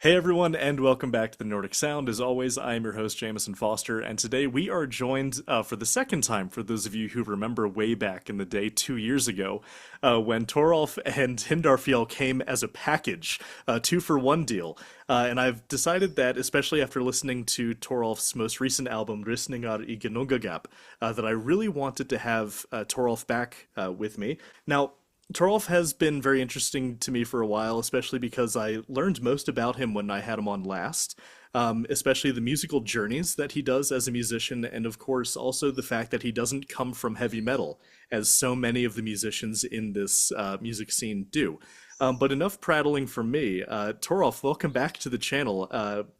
Hey everyone, and welcome back to the Nordic Sound. As always, I am your host, Jamison Foster, and today we are joined for the second time, for those of you who remember way back in the day 2 years ago, when Torulf and Hindarfjall came as a package, two for one deal. And I've decided that, especially after listening to Torulf's most recent album, Ristningar I Ginnungagap, that I really wanted to have Torulf back with me. Now, Torolf has been very interesting to me for a while, especially because I learned most about him when I had him on last, especially the musical journeys that he does as a musician, and of course also the fact that he doesn't come from heavy metal, as so many of the musicians in this music scene do. But enough prattling from me. Torolf, welcome back to the channel.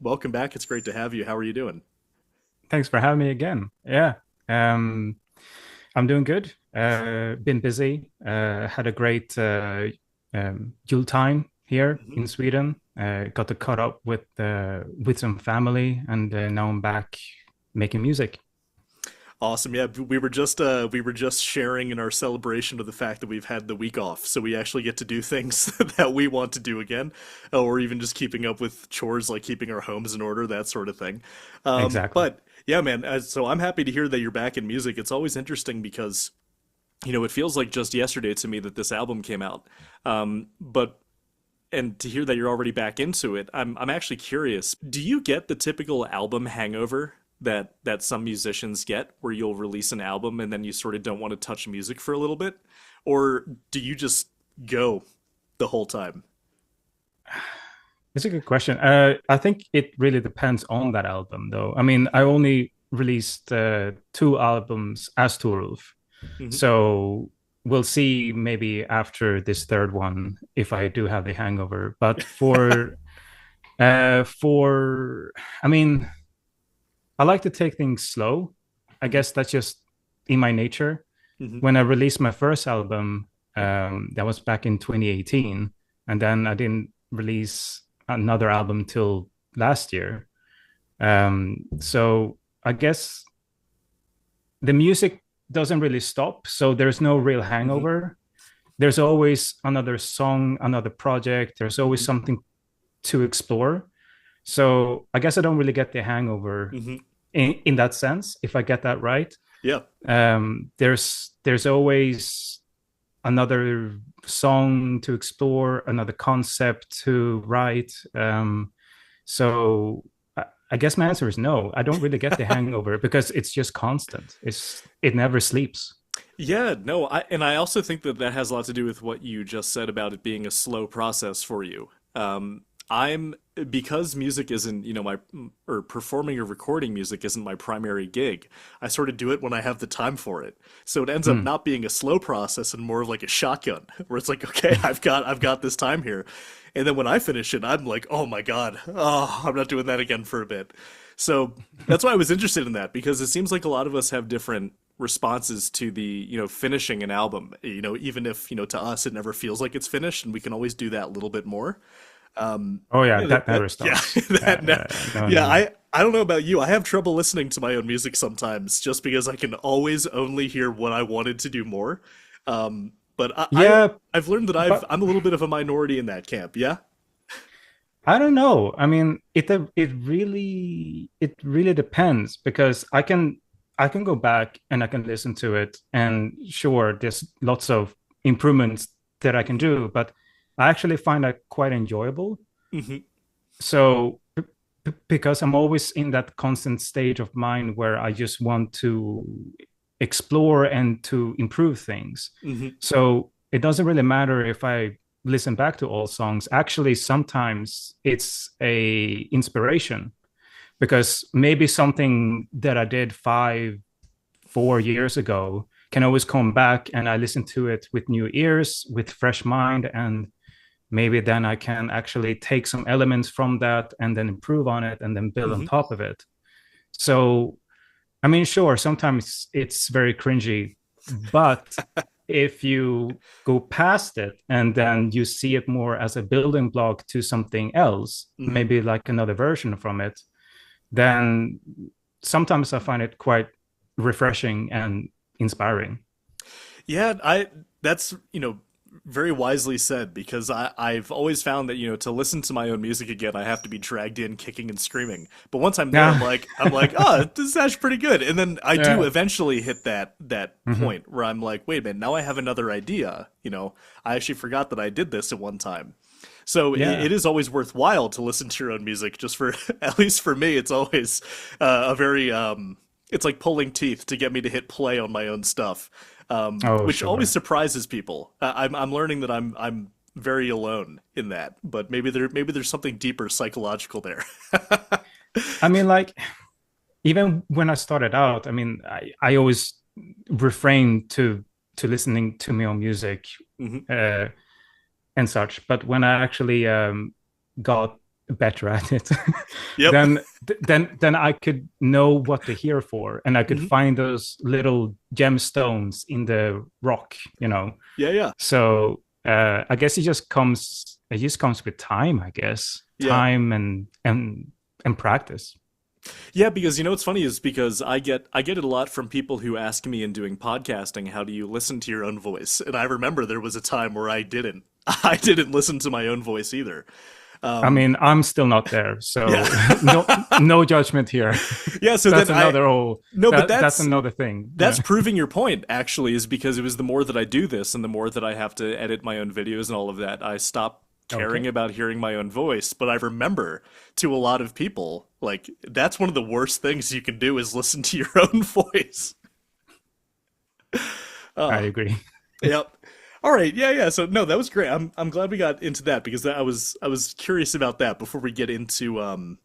Welcome back. It's great to have you. How are you doing? Thanks for having me again. Yeah, um, I'm doing good. Been busy. Had a great Yule time here Mhm. in Sweden. Got to cut up with some family, and now I'm back making music. Awesome. Yeah, we were just sharing in our celebration of the fact that we've had the week off, so we actually get to do things that we want to do again, or even just keeping up with chores like keeping our homes in order, that sort of thing. Exactly. But yeah, man. So I'm happy to hear that you're back in music. It's always interesting because it feels like just yesterday to me that this album came out. But and to hear that you're already back into it, I'm actually curious. Do you get the typical album hangover that some musicians get, where you'll release an album and then you sort of don't want to touch music for a little bit, or do you just go the whole time? It's a good question. I think it really depends on that album, though. I mean, I only released two albums as Torulf, Hmm. so we'll see maybe after this third one if I do have the hangover. But for I mean, I like to take things slow. I guess that's just in my nature. Hmm. When I released my first album, that was back in 2018, and then I didn't release another album till last year. So I guess the music doesn't really stop, so there's no real Hmm. hangover. There's always another song, another project. There's always Hmm. something to explore. So I guess I don't really get the hangover Hmm. in that sense, if I get that right. Yeah. There's always another song to explore, another concept to write. So I guess my answer is no. I don't really get the hangover because it's just constant. It never sleeps. Yeah, no, I also think that that has a lot to do with what you just said about it being a slow process for you. I'm because music isn't, my or performing or recording music isn't my primary gig. I sort of do it when I have the time for it. So it ends up Mm. not being a slow process and more of like a shotgun, where it's like, okay, I've got this time here. And then when I finish it, I'm like, oh my God, oh, I'm not doing that again for a bit. So that's why I was interested in that, because it seems like a lot of us have different responses to the finishing an album, even if to us it never feels like it's finished, and we can always do that little bit more. Oh yeah, Yeah, that that never yeah, stops. No, yeah, no. I don't know about you. I have trouble listening to my own music sometimes, just because I can always only hear what I wanted to do more. But Yeah, I've learned that but I'm a little bit of a minority in that camp. Yeah. I don't know. I mean, it really depends because I can go back and I can listen to it, and sure, there's lots of improvements that I can Hmm. do, but I actually find that quite enjoyable. Hmm. So because I'm always in that constant stage of mind where I just want to explore and to improve things. Hmm. So it doesn't really matter if I listen back to old songs. Actually, sometimes it's a inspiration because maybe something that I did 4 years ago can always come back and I listen to it with new ears, with fresh mind, and maybe then I can actually take some elements from that and then improve on it and then build on Hmm. top of it. So, I mean, sure, sometimes it's very cringy, but if you go past it and then you see it more as a building block to something else, Hmm. maybe like another version from it, then sometimes I find it quite refreshing and inspiring. Yeah, I that's very wisely said, because I've always found that, to listen to my own music again, I have to be dragged in kicking and screaming. But once I'm there, Yeah. I'm like, oh, this is actually pretty good. And then I do Yeah. eventually hit that Hmm. point where I'm like, wait a minute, now I have another idea. I actually forgot that I did this at one time. So Yeah. it is always worthwhile to listen to your own music. Just for at least for me, it's always a very it's like pulling teeth to get me to hit play on my own stuff, Oh, which always sure. surprises people. I'm learning that I'm very alone in that, but maybe there's something deeper psychological there. I mean, like, even when I started out, I mean, I always refrained to listening to my own music Hmm. uh, and such. But when I actually got better at it, Yep. then I could know what to hear for, and I could Hmm. find those little gemstones in the rock, you know. Yeah, yeah, So I guess it just comes with time, I guess, yeah. time and practice. Yeah, because what's funny is because I get it a lot from people who ask me in doing podcasting, how do you listen to your own voice? And I remember there was a time where I didn't. I didn't listen to my own voice either. I Um, mean, I'm still not there, yeah. so no judgment here. Yeah, so That's then another whole no, but that's another thing. that's Yeah. proving your point actually, is because it was the more that I do this and the more that I have to edit my own videos and all of that, I stop caring Okay. about hearing my own voice. But I remember, to a lot of people, like, that's one of the worst things you can do is listen to your own voice. I Oh, agree. yep. All right, yeah, yeah. So no, that was great. I'm glad we got into that, because I was curious about that before we get into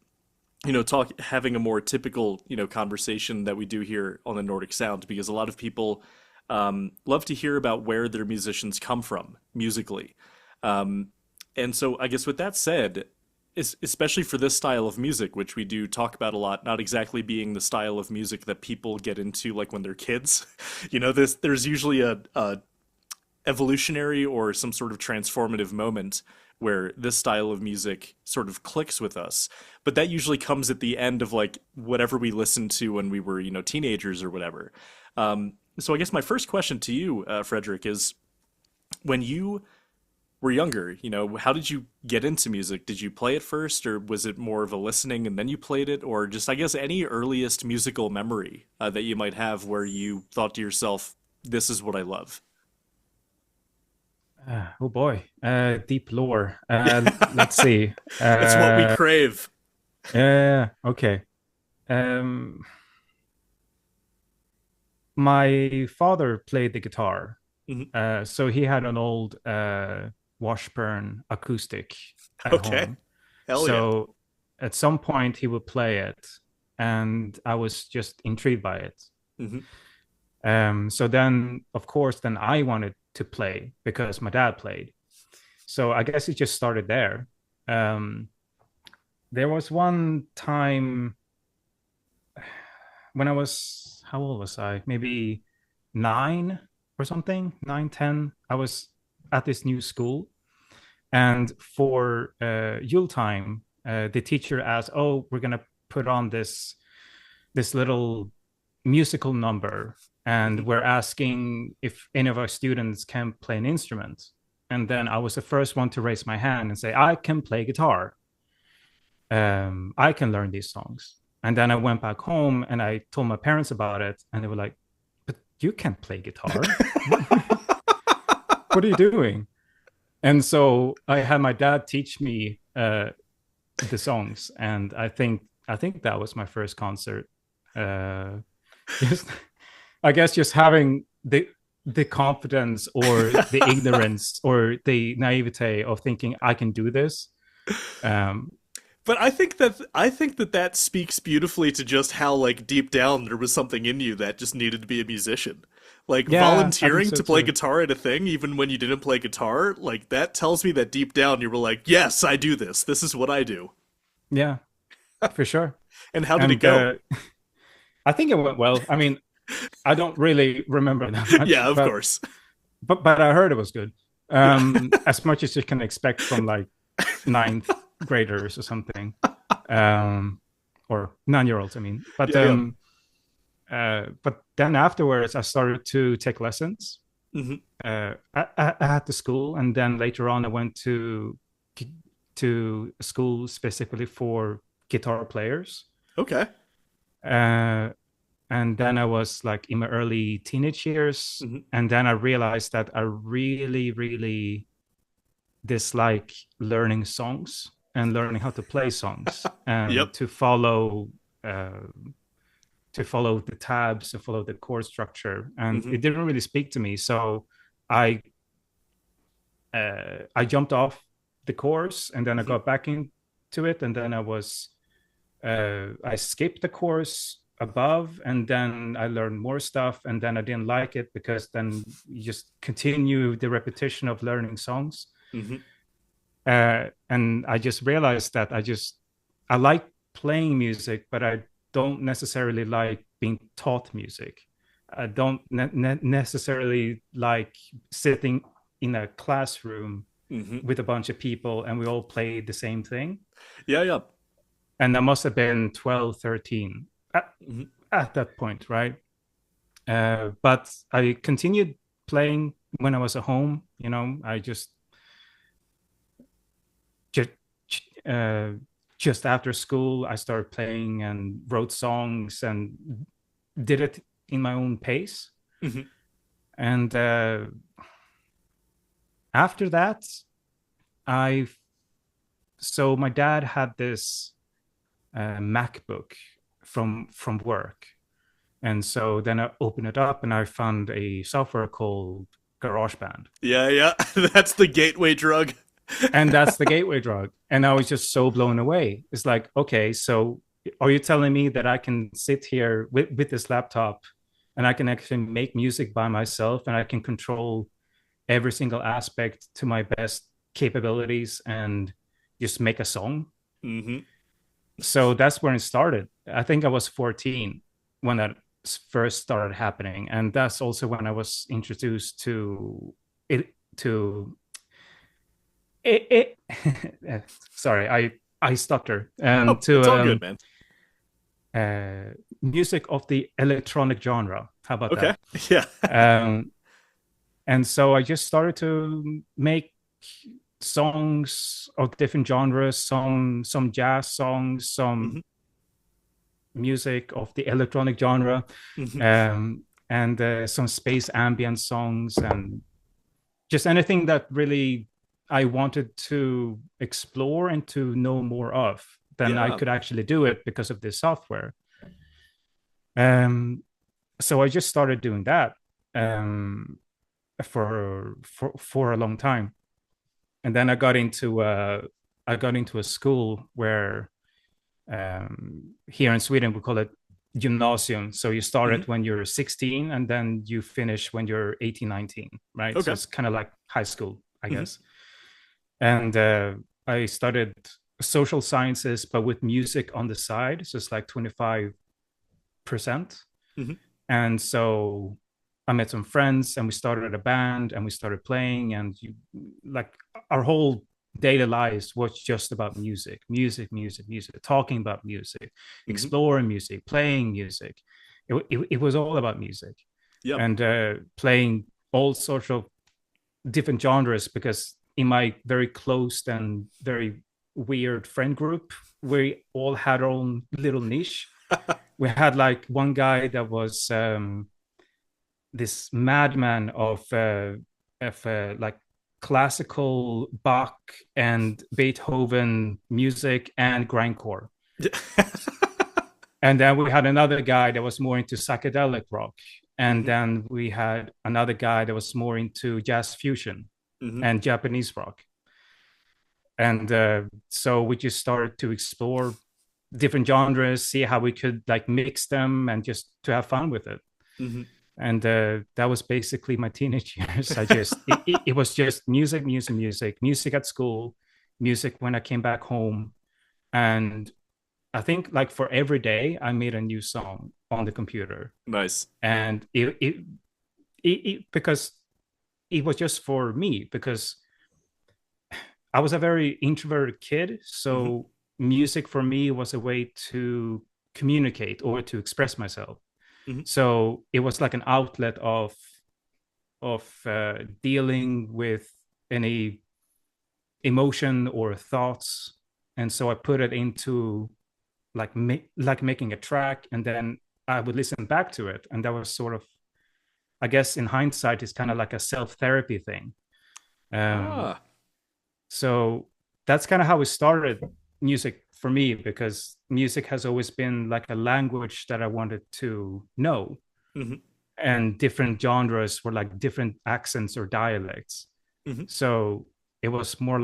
talk having a more typical conversation that we do here on the Nordic Sound, because a lot of people love to hear about where their musicians come from musically. Um, and so I guess with that said, especially for this style of music, which we do talk about a lot, not exactly being the style of music that people get into like when they're kids. There's usually a evolutionary or some sort of transformative moment where this style of music sort of clicks with us. But that usually comes at the end of like whatever we listened to when we were, teenagers or whatever. So I guess my first question to you, Frederick, is when you were younger, how did you get into music? Did you play it first, or was it more of a listening and then you played it? Or just, I guess, any earliest musical memory that you might have where you thought to yourself, this is what I love? Oh boy, deep lore. Let's see. It's what we Uh, crave. okay. Um, my father played the guitar, Mhm. so he had an old Washburn acoustic at Okay. home. Hell yeah. So at some point he would play it, and I was just intrigued by it. Hmm. So then, of course, then I wanted to play because my dad played. So I guess it just started there. Um, there was one time when I was, how old was I? Maybe 9 or something, 9, 10. I was at this new school. And for Yule time, the teacher asked, "Oh, we're gonna put on this little musical number, and Hmm. we're asking if any of our students can play an instrument." And then I was the first one to raise my hand and say, "I can play guitar. I can learn these songs." And then I went back home and I told my parents about it, and they were like, "But you can't play guitar. What are you doing?" And so I had my dad teach me the songs, and I think that was my first concert. Uh, just, I guess, just having the confidence or the ignorance or the naivete of thinking I can do this. Um, But I think that speaks beautifully to just how like deep down there was something in you that just needed to be a musician. Like yeah, I think volunteering so to play too. guitar at a thing, even when you didn't play guitar, like that tells me that deep down you were like, yes, I do this. This is what I do. Yeah, for sure. And how did it And go? I think it went well. I mean, I don't really remember that much, Yeah, of but course. but I heard it was good. Yeah. As much as you can expect from like ninth graders or something, um, or 9 year olds. I mean, Yeah, yeah. but then afterwards, I started to take lessons, Hmm. at the school, and then later on I went to school specifically for guitar players. Okay. Uh, and then I was like in my early teenage years, Hmm. and then I realized that I really, really dislike learning songs and learning how to play songs Yep. and uh, to follow the tabs and follow the chord structure, and Hmm. it didn't really speak to me. So I I jumped off the course, and then I Hmm. got back into it, and then I skipped the course above, and then I learned more stuff, and then I didn't like it because then you just continue the repetition of learning songs. Hmm. And I just realized that I like playing music, but I don't necessarily like being taught music. I don't necessarily like sitting in a classroom Hmm. with a bunch of people and we all play the same thing. Yeah, yeah. And I must have been 12, 13 Hmm. at that point, right? But I continued playing when I was at home. I just uh, just after school, I started playing and wrote songs and did it in my own pace. Hmm. And after that, I so my dad had this MacBook from work, and so then I opened it up and I found a software called GarageBand, Yeah, yeah. That's the gateway drug. and that's the gateway drug. And I was just so blown away. It's like, okay, so are you telling me that I can sit here with this laptop and I can actually make music by myself and I can control every single aspect to my best capabilities and just make a song? Hmm. So that's when it started. I think I was 14 when that first started happening. And that's also when I was introduced to it, to sorry, I stutter, Oh, to it's all good, man. music of the electronic genre. How about Okay. that? Yeah. um and so I just started to make songs of different genres, some jazz songs, Hmm. some music of the electronic genre, Hmm. and some space ambient songs, and just anything that really I wanted to explore and to know more of, then I Yeah. could actually do it because of this software. Um, so I just started doing that um, for a long time, and then I got into a school where here in Sweden we call it gymnasium. So you start Hmm. it when you're 16 and then you finish when you're 18, 19, right? So Okay. it's kind of like high school, I Hmm. guess. And I studied social sciences, but with music on the side. So it's like 25%. Hmm. And so I met some friends and we started a band and we started playing, and like our whole daily lives was just about music, music, music, music, talking about music, Hmm. exploring music, playing music. It was all about music, Yep. and playing all sorts of different genres, because in my very closed and very weird friend group, we all had our own little niche. We had like one guy that was this madman of like classical Bach and Beethoven music and grindcore. And then we had another guy that was more into psychedelic rock. And Hmm. then we had another guy that was more into jazz fusion Hmm. and Japanese rock. And so we just started to explore different genres, see how we could like mix them and just to have fun with it. Hmm. And that was basically my teenage years. It was just music, music, music, music at school, music when I came back home. And I think like for every day I made a new song on the computer. Nice. And because it was just for me, because I was a very introverted kid. Hmm. So music for me was a way to communicate or to express myself. Hmm. So it was like an outlet of of dealing with any emotion or thoughts, and so I put it into like making a track, and then I would listen back to it, and that was sort of, I guess, in hindsight, it's kind of like a self therapy thing. Um, Ah. so that's kind of how it started music for me, because music has always been like a language that I wanted to know, Hmm. and different genres were like different accents or dialects. Hmm. So it was more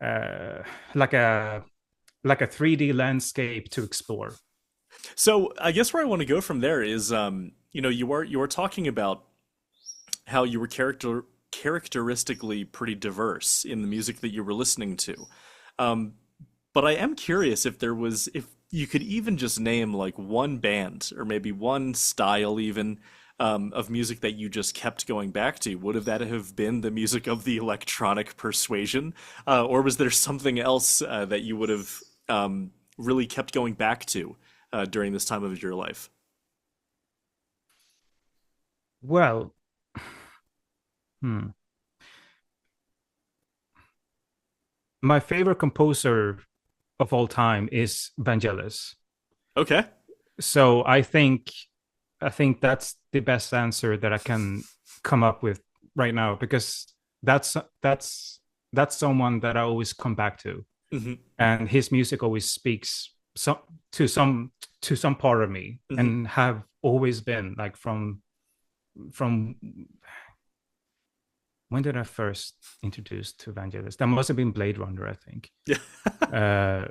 uh, like a like a 3D landscape to explore. So I guess where I want to go from there is, you are talking about how you were characteristically pretty diverse in the music that you were listening to. Um, but I am curious if you could even just name like one band or maybe one style even of music that you just kept going back to. Would have that have been the music of the electronic persuasion, or was there something else that you would have really kept going back to during this time of your life? Well, hmm. My favorite composer of all time is Vangelis. Okay. So I think that's the best answer that I can come up with right now, because that's that's that's someone that I always come back to, Hmm. and his music always speaks to some part of me, Hmm. and have always been like from when did I first introduced to Vangelis? That must have been Blade Runner, I think. Yeah. Uh,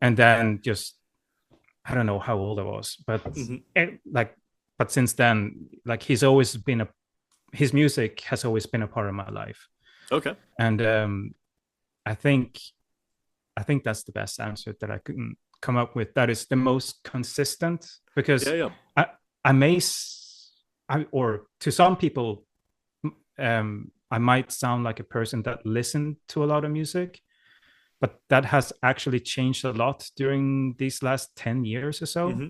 and then just I don't know how old I was, but Hmm. like, but since then, like his music has always been a part of my life, Okay. and I think I think that's the best answer that I can come up with. That is the most consistent, Yeah, because yeah. I I may or to some people, I might sound like a person that listened to a lot of music, but that has actually changed a lot during these last 10 years or so. Hmm.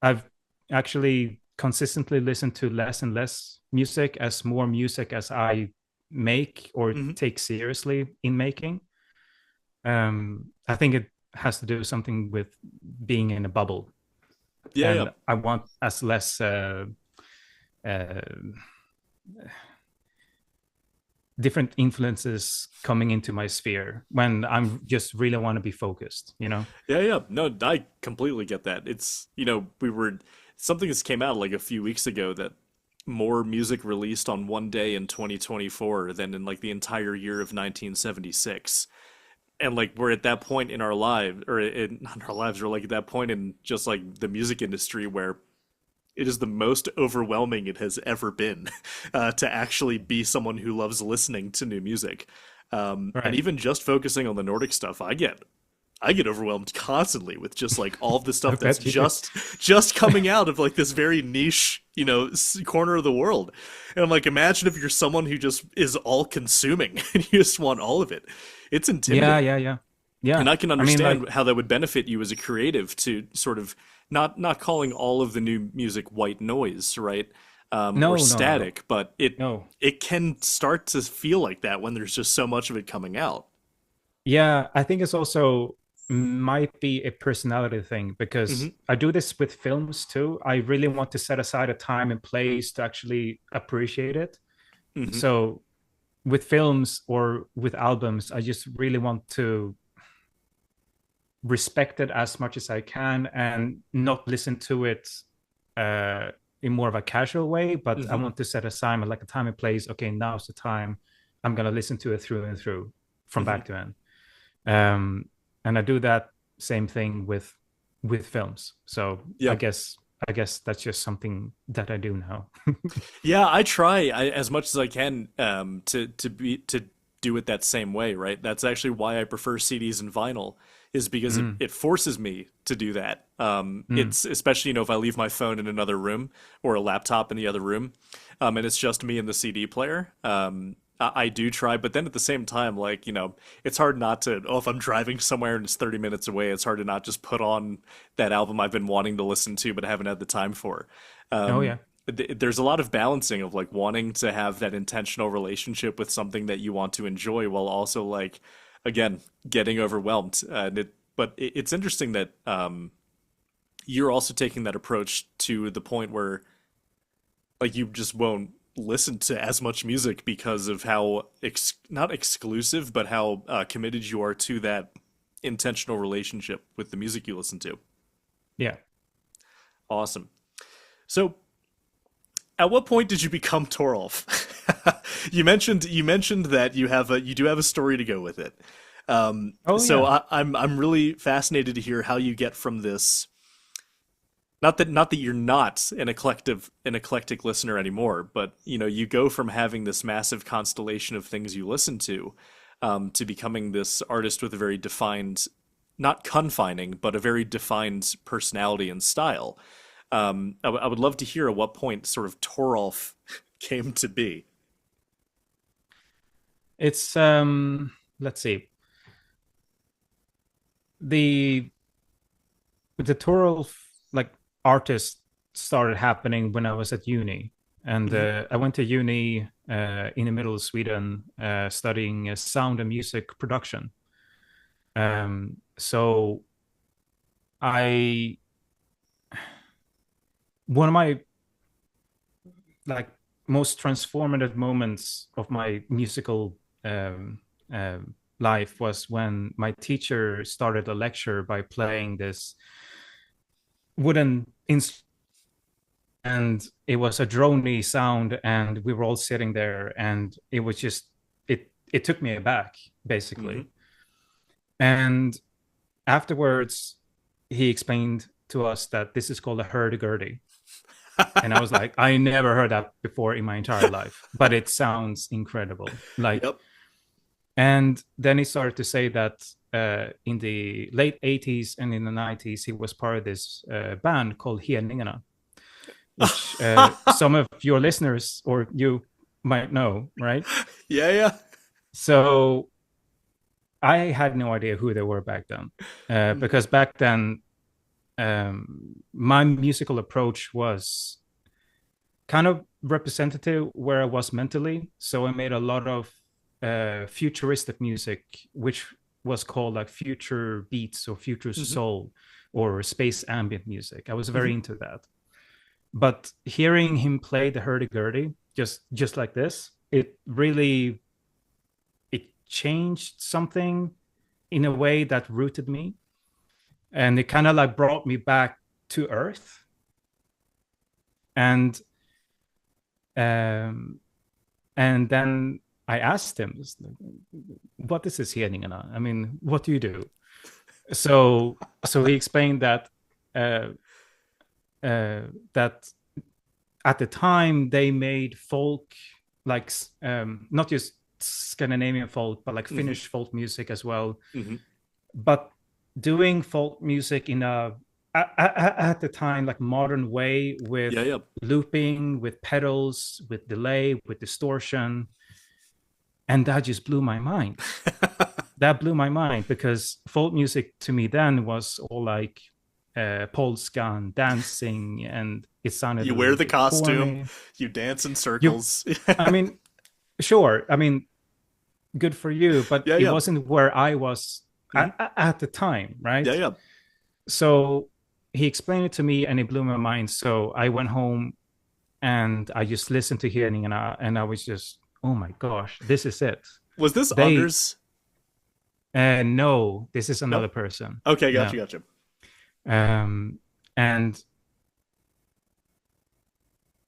I've actually consistently listened to less and less music as more music as I make or Hmm. take seriously in making. I think it has to do something with being in a bubble, Yeah, yeah. and I want as less uh, different influences coming into my sphere when I'm just really want to be focused, you know? Yeah, yeah. No, I completely get that. We were something that's came out like a few weeks ago that more music released on one day in 2024 than in like the entire year of 1976. And like we're at that point in our lives, or in not our lives, or like at that point in just like the music industry where it is the most overwhelming it has ever been to actually be someone who loves listening to new music. And Right. even just focusing on the Nordic stuff, I get overwhelmed constantly with just like all of the I stuff that's bet you do. just coming out of like this very niche, corner of the world. And I'm like, imagine if you're someone who just is all consuming and you just want all of it. It's Yeah, intimidating. yeah, yeah. Yeah. And I can I mean, like, understand how that would benefit you as a creative to sort of not calling all of the new music white noise, right? Or no, no, no, no. static, but it No. it can start to feel like that when there's just so much of it coming out. Yeah, I think it's also might be a personality thing, Hmm. because I do this with films too. I really want to set aside a time and place to actually appreciate it. Hmm. So with films or with albums, I just really want to respect it as much as I can and not listen to it uh, in more of a casual way. But I Hmm. want to set aside like a time and place. Okay, now's the time. I'm gonna listen to it through and through, from Hmm. back to end. Um, and I do that same thing with films. So Yeah. I guess that's just something that I do now. Yeah, as much as I can to do it that same way, right? That's actually why I prefer CDs and vinyl is because it, Mm, it forces me to do that. mm. It's especially, if I leave my phone in another room or a laptop in the other room, and it's just me and the CD player. I do try, but then at the same time, like, it's hard not to, if I'm driving somewhere and it's 30 minutes away, it's hard to not just put on that album I've been wanting to listen to, but haven't had the time for. Oh Um, yeah. there's a lot of balancing of like wanting to have that intentional relationship with something that you want to enjoy while also like again getting overwhelmed. It's interesting that you're also taking that approach to the point where like you just won't listen to as much music because of how not exclusive but how committed you are to that intentional relationship with the music you listen to. Yeah. Awesome. So at what point did you become Torulf? You mentioned that you do have a story to go with it. Oh So yeah. I'm really fascinated to hear how you get from this. Not that you're not an eclectic listener anymore, but you know you go from having this massive constellation of things you listen to becoming this artist with a very defined, not confining, but a very defined personality and style. I would love to hear at what point sort of Torolf came to be. It's let's see. The the Torulf like artist started happening when I was at uni. And Hmm. I went to uni in the middle of Sweden, studying sound and music production. So I one of my like most transformative moments of my musical life was when my teacher started a lecture by playing this wooden instrument, and it was a drony sound, and we were all sitting there, and it was just it took me aback Hmm. basically. And afterwards he explained to us that this is called a hurdy-gurdy. And I was like, I never heard that before in my entire life, but it sounds incredible. Like, Yep. and then he started to say that in the late 80s and in the 90s, he was part of this band called Hienningarna, which some of your listeners or you might know, right? Yeah, yeah. So I had no idea who they were back then, Mhm. because back then my musical approach was kind of representative where I was mentally. So I made a lot of futuristic music, which was called like future beats or future Mhm. soul or space ambient music. I was very Mhm. into that. But hearing him play the hurdy-gurdy just like this, it really it changed something in a way that rooted me, and it kind of like brought me back to earth. And um and then I asked him, "What is this Hedningarna? I mean, what do you do?" So he explained that uh, uh, that at the time they made folk, like not just Scandinavian folk, but like Mhm. Finnish folk music as well. Mhm. But doing folk music in a at the time like modern way, with Yeah, yeah. looping, with pedals, with delay, with distortion, and that just blew my mind. That blew my mind because folk music to me then was all like polska and dancing, and it sounded You a wear little the bit costume, corny. you dance in You, circles. I mean, sure. I mean, good for you, but Yeah, it yeah. wasn't where I was Mhm. at the time, Yeah, right? yeah. So he explained it to me, and it blew my mind. So I went home and I just listened to hearing, and I was just, oh my gosh, this is it. Was this They Anders? no, this is No? another person. Okay, gotcha, No. gotcha. Um, and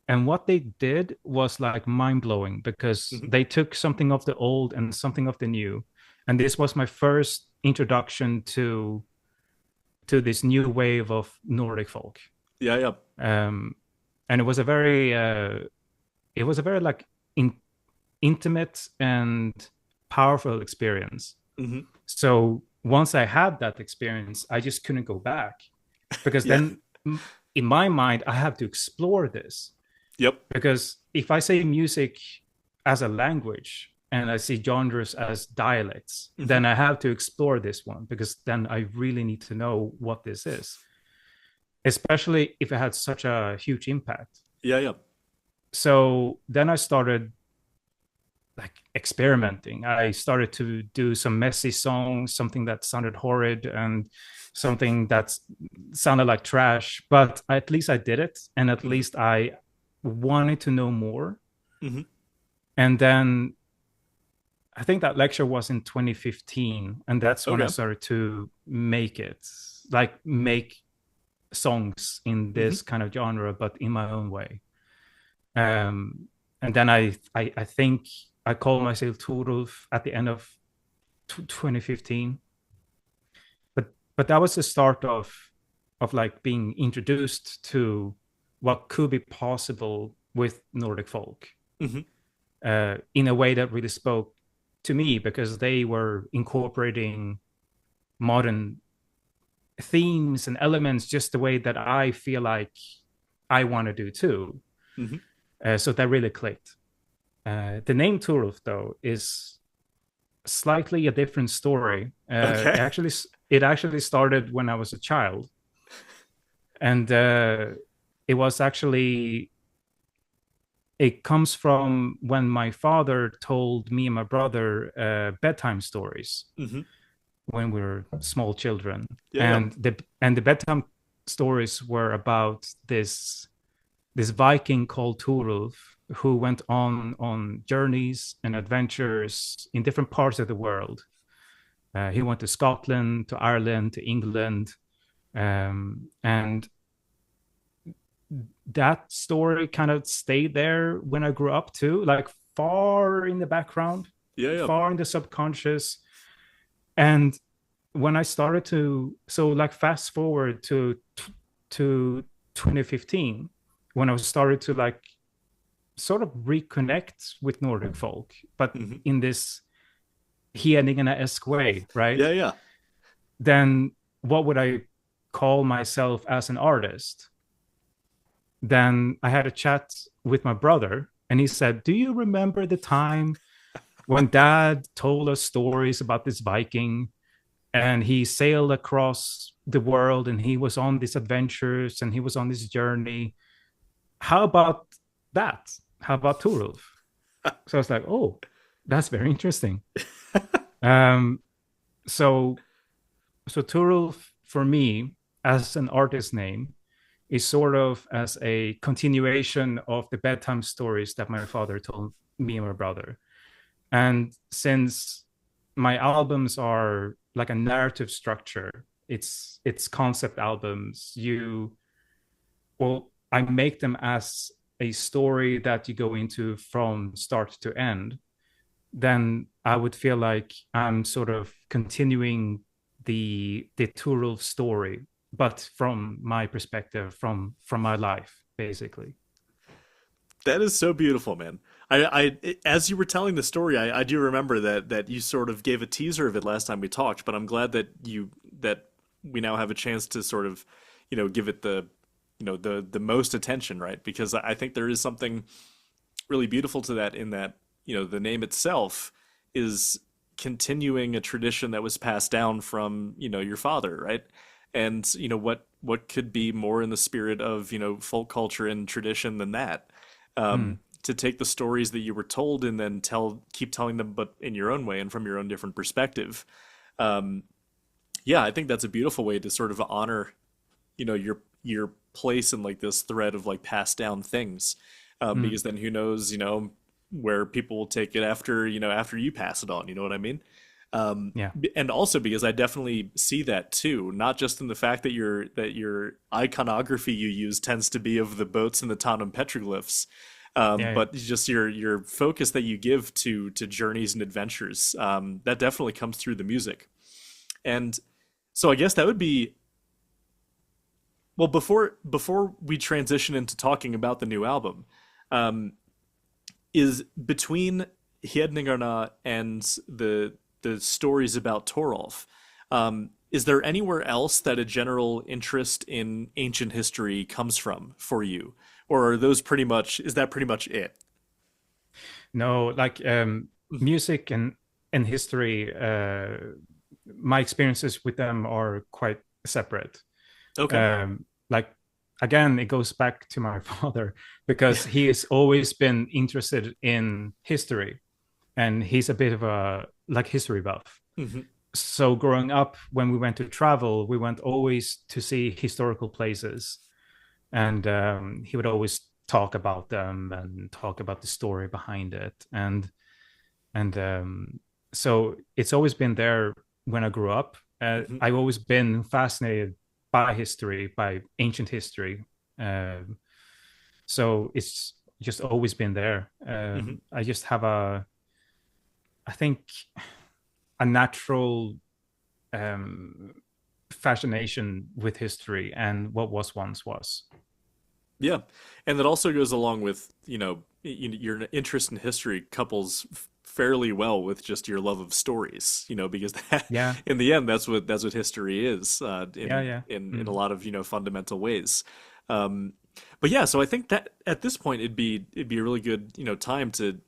and what they did was like mind blowing because Mhm. they took something of the old and something of the new, and this was my first introduction to this new wave of Nordic folk. Yeah, yeah. Um, and it was a very like intimate and powerful experience. Mhm. So once I had that experience, I just couldn't go back, because Yeah. then in my mind I have to explore this. Yep. Because if I say music as a language and I see genres as dialects, Mhm. then I have to explore this one, because then I really need to know what this is, especially if it had such a huge impact. Yeah, yeah. So then I started like experimenting. I started to do some messy songs, something that sounded horrid and something that sounded like trash, but at least I did it. And at Hmm. least I wanted to know more. Hmm. And then I think that lecture was in 2015. And that's when I Okay. started to make it, like make songs in Hmm. this kind of genre, but in my own way. Um, and then I think I called myself Torulf at the end of 2015. But that was the start of like being introduced to what could be possible with Nordic folk Hmm. in a way that really spoke to me because they were incorporating modern themes and elements just the way that I feel like I want to do too. Hmm. So that really clicked. The name Turuf, though, is slightly a different story. Okay. It actually started when I was a child, and it was actually it comes from when my father told me and my brother bedtime stories Hmm. when we were small children, Yeah. Yeah. and the bedtime stories were about this Viking called Torulf who went on journeys and adventures in different parts of the world. He went to Scotland, to Ireland, to England, and that story kind of stayed there when I grew up too, like far in the background, Yeah. Yeah. far in the subconscious. And when I started to, so like fast forward to 2015, when I started to like sort of reconnect with Nordic folk, but Hmm. in this Hiedingarna-esque way, right? Yeah. Yeah. Then what would I call myself as an artist? Then I had a chat with my brother, and he said, "Do you remember the time when Dad told us stories about this Viking, and he sailed across the world, and he was on these adventures, and he was on this journey? How about that? How about Turulf?" So I was like, "Oh, that's very interesting." Um, so so Turulf for me as an artist name is sort of as a continuation of the bedtime stories that my father told me and my brother. And since my albums are like a narrative structure, it's concept albums. I make them as a story that you go into from start to end. Then I would feel like I'm sort of continuing the Turul story, but from my perspective, from my life, basically. That is so beautiful, man. As you were telling the story, I do remember that you sort of gave a teaser of it last time we talked, but I'm glad that we now have a chance to sort of, give it the most attention, right? Because I think there is something really beautiful to that in that, the name itself is continuing a tradition that was passed down from, your father, right? And, what could be more in the spirit of, folk culture and tradition than that? Mm. To take the stories that you were told and then keep telling them, but in your own way and from your own different perspective. Um, yeah, I think that's a beautiful way to sort of honor, your place in like this thread of like passed down things. Mm. Because then who knows, where people will take it after, after you pass it on, you know what I mean? Yeah. And also because I definitely see that too, not just in the fact that your iconography you use tends to be of the boats and the Tottenham petroglyphs, Yeah. Yeah. but just your focus that you give to journeys and adventures, that definitely comes through the music. And so I guess that would be, well, before we transition into talking about the new album, um, is between Hiedningarna and the stories about Torulf. Is there anywhere else that a general interest in ancient history comes from for you, or are those pretty much is that pretty much it? No, like music and history. My experiences with them are quite separate. Okay. Like again, it goes back to my father because he has always been interested in history, and he's a bit of a like history buff. Hmm. So growing up, when we went to travel, we went always to see historical places, and he would always talk about them and talk about the story behind it, and so it's always been there when I grew up. Hmm. I've always been fascinated by history, by ancient history. So it's just always been there. Hmm. I just have I think, a natural um, fascination with history and what was once was. Yeah, and that also goes along with, your interest in history couples fairly well with just your love of stories, because that, Yeah, in the end, that's what history is, yeah, in yeah. in a Mm. lot of, fundamental ways. Um, but yeah, so I think that at this point it'd be a really good, time to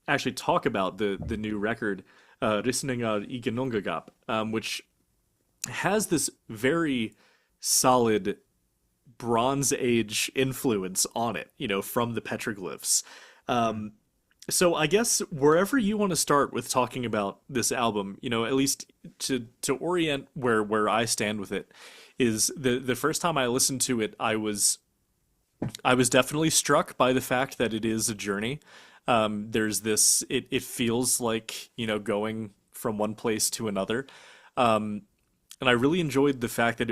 actually talk about the new record, Ristningar i Ginnungagap, which has this very solid Bronze Age influence on it, from the petroglyphs. Mm. Um, so I guess wherever you want to start with talking about this album, at least to orient where I stand with it, is the first time I listened to it, I was definitely struck by the fact that it is a journey. There's this, it feels like, going from one place to another. Um, and I really enjoyed the fact that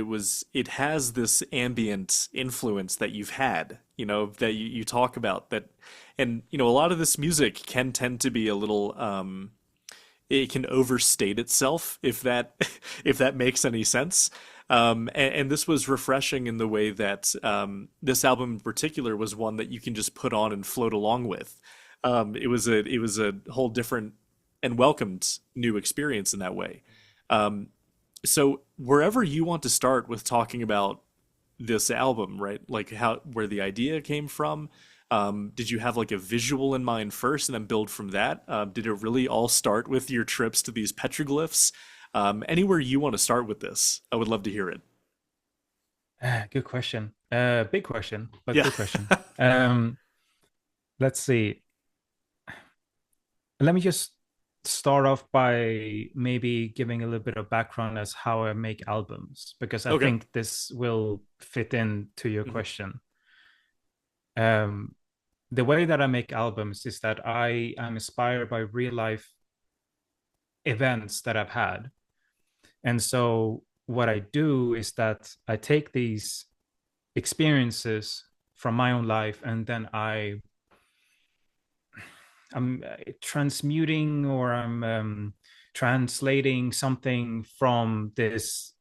it has this ambient influence that you've had, that you talk about that, and a lot of this music can tend to be a little, it can overstate itself if that if that makes any sense. And this was refreshing in the way that this album in particular was one that you can just put on and float along with. It was a whole different and welcomed new experience in that way. So wherever you want to start with talking about this album, right? Like how where the idea came from. Did you have like a visual in mind first and then build from that? Did it really all start with your trips to these petroglyphs? Anywhere you want to start with this, I would love to hear it. Good question. Big question, but Yeah. good question. Let's see. Let me just start off by maybe giving a little bit of background as how I make albums, because I Okay. think this will fit into your Hmm. question. Um, the way that I make albums is that I am inspired by real life events that I've had. And so what I do is that I take these experiences from my own life, and then I'm transmuting, or I'm translating something from this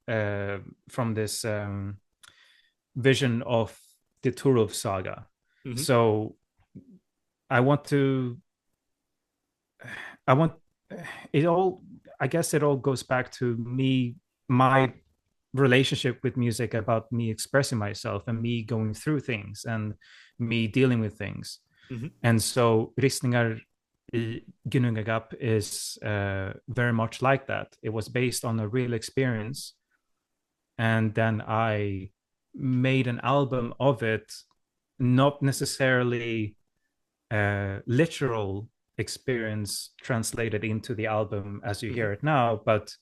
vision of the Torulf saga. Hmm. So I want to I want it all. I guess it all goes back to me, my relationship with music, about me expressing myself and me going through things and me dealing with things. Hmm. And so Ristningar i Ginnungagap is very much like that. It was based on a real experience, and then I made an album of it, not necessarily literal experience translated into the album as you Hmm. hear it now, but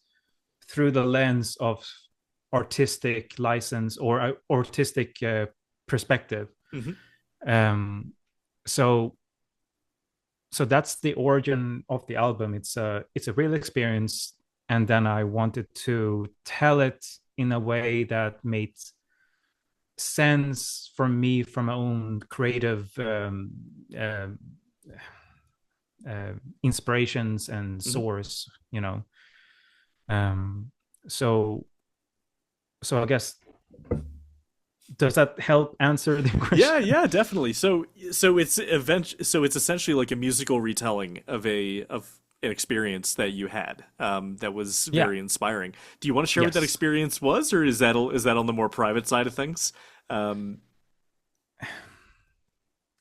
through the lens of artistic license or artistic perspective. Hmm. Um, so so that's the origin of the album. It's a real experience, and then I wanted to tell it in a way that made sense for me from my own creative uh, inspirations and Hmm. source, you know. Um, so so I guess, does that help answer the Yeah, question? yeah, definitely. So it's essentially like a musical retelling of an experience that you had, that was Yeah. very inspiring. Do you want to share what that Yes. experience was, or is that on the more private side of things? Um,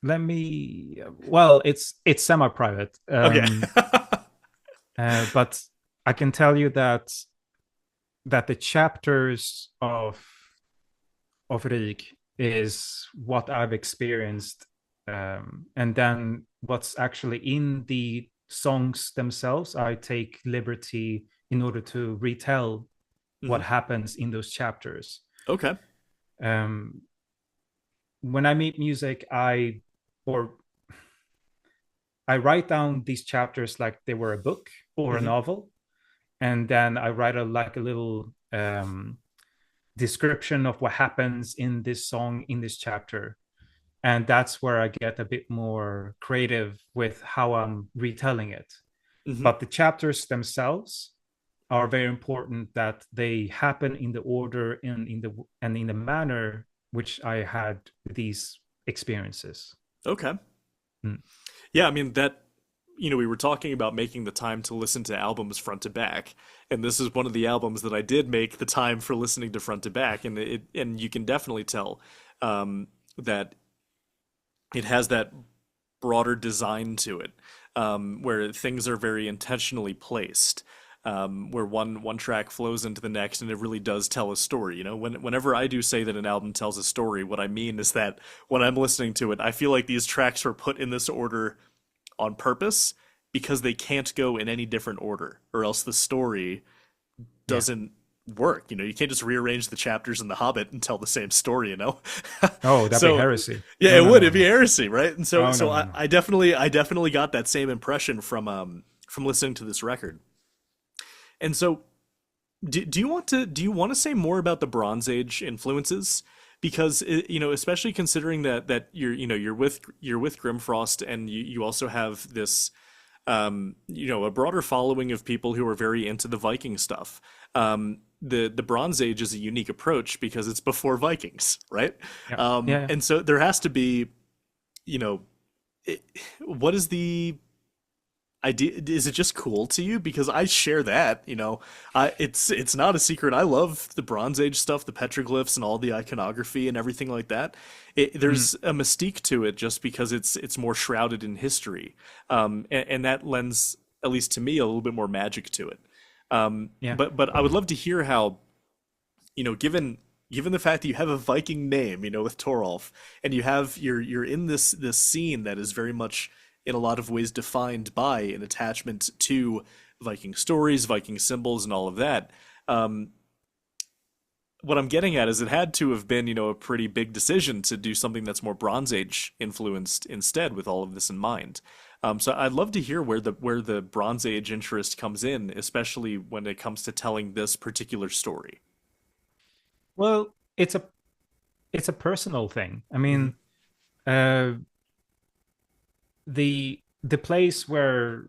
Let me. Well, it's semi-private, okay. but I can tell you that the chapters of Rik is what I've experienced, and then what's actually in the songs themselves, I take liberty in order to retell Hmm. what happens in those chapters. Okay. Um, when I make music, or I write down these chapters like they were a book or a Hmm. novel, and then I write a little description of what happens in this song in this chapter, and that's where I get a bit more creative with how I'm retelling it. Hmm. But the chapters themselves are very important, that they happen in the order and in the manner which I had these experiences. Okay. Mm. Yeah, I mean that we were talking about making the time to listen to albums front to back, and this is one of the albums that I did make the time for listening to front to back, and you can definitely tell that it has that broader design to it, where things are very intentionally placed, where one track flows into the next, and it really does tell a story. Whenever I do say that an album tells a story, what I mean is that when I'm listening to it, I feel like these tracks were put in this order on purpose because they can't go in any different order, or else the story Yeah. doesn't work. You can't just rearrange the chapters in The Hobbit and tell the same story. Oh, that'd be So heresy. yeah, No, it no, would. no, It'd be no. heresy, right? And so Oh, so no, no, I, no. I definitely got that same impression from listening to this record. And so do you want to say more about the Bronze Age influences? Because especially considering that you're with Grimfrost, and you also have this a broader following of people who are very into the Viking stuff. The Bronze Age is a unique approach because it's before Vikings, right? Yeah, yeah, yeah. And so there has to be, you know, it, what is the idea? Is it just cool to you? Because I share that. It's not a secret. I love the Bronze Age stuff, the petroglyphs, and all the iconography and everything like that. Mm, There's a mystique to it just because it's more shrouded in history, and that lends, at least to me, a little bit more magic to it. yeah. But I would love to hear how, given the fact that you have a Viking name, with Torulf, and you're in this scene that is very much in a lot of ways defined by an attachment to Viking stories, Viking symbols, and all of that. Um, what I'm getting at is it had to have been, a pretty big decision to do something that's more Bronze Age influenced instead, with all of this in mind. So I'd love to hear where the Bronze Age interest comes in, especially when it comes to telling this particular story. Well, it's a personal thing. I Hmm. mean, the place where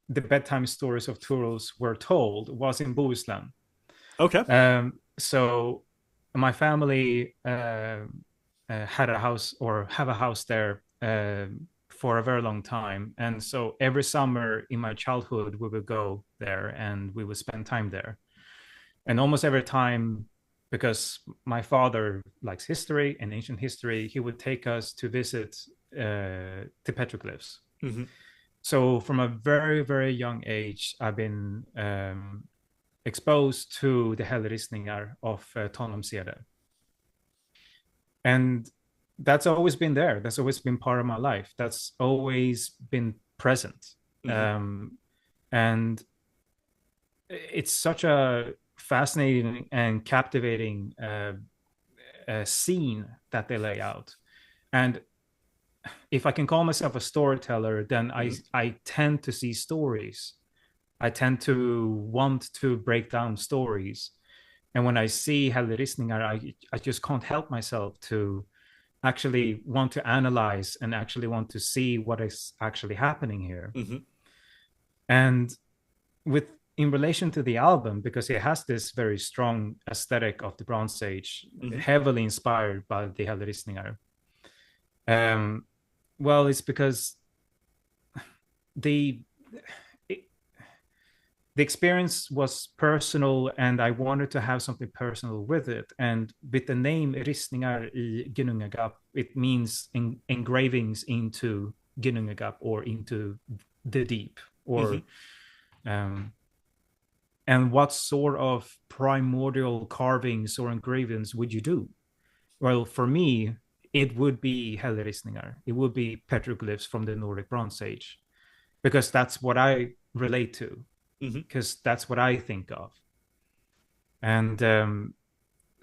the bedtime stories of Turtles were told was in Bohuslän. Okay. So my family had a house, or have a house there, for a very long time, and so every summer in my childhood we would go there and we would spend time there. And almost every time, because my father likes history and ancient history, he would take us to visit the petroglyphs. Hmm. So from a very, very young age, I've been exposed to the Ristningar of Tanumsede. And that's always been there. That's always been part of my life. That's always been present. Hmm. Um, and it's such a fascinating and captivating scene that they lay out. And if I can call myself a storyteller, then I Hmm. I tend to see stories. I tend to want to break down stories. And when I see Ristningar, I just can't help myself to actually want to analyze and actually want to see what is actually happening here. Hmm. And with in relation to the album, because it has this very strong aesthetic of the Bronze Age, Hmm. heavily inspired by the Ristningar. Um, well, it's because the it, the experience was personal, and I wanted to have something personal with it. And with the name Ristningar I Ginnungagap, it means engravings into Ginnungagap, or into the deep, Hmm. or and what sort of primordial carvings or engravings would you do? Well, for me, it would be Ristningar. It would be petroglyphs from the Nordic Bronze Age, because that's what I relate to, Hmm. because that's what I think of. And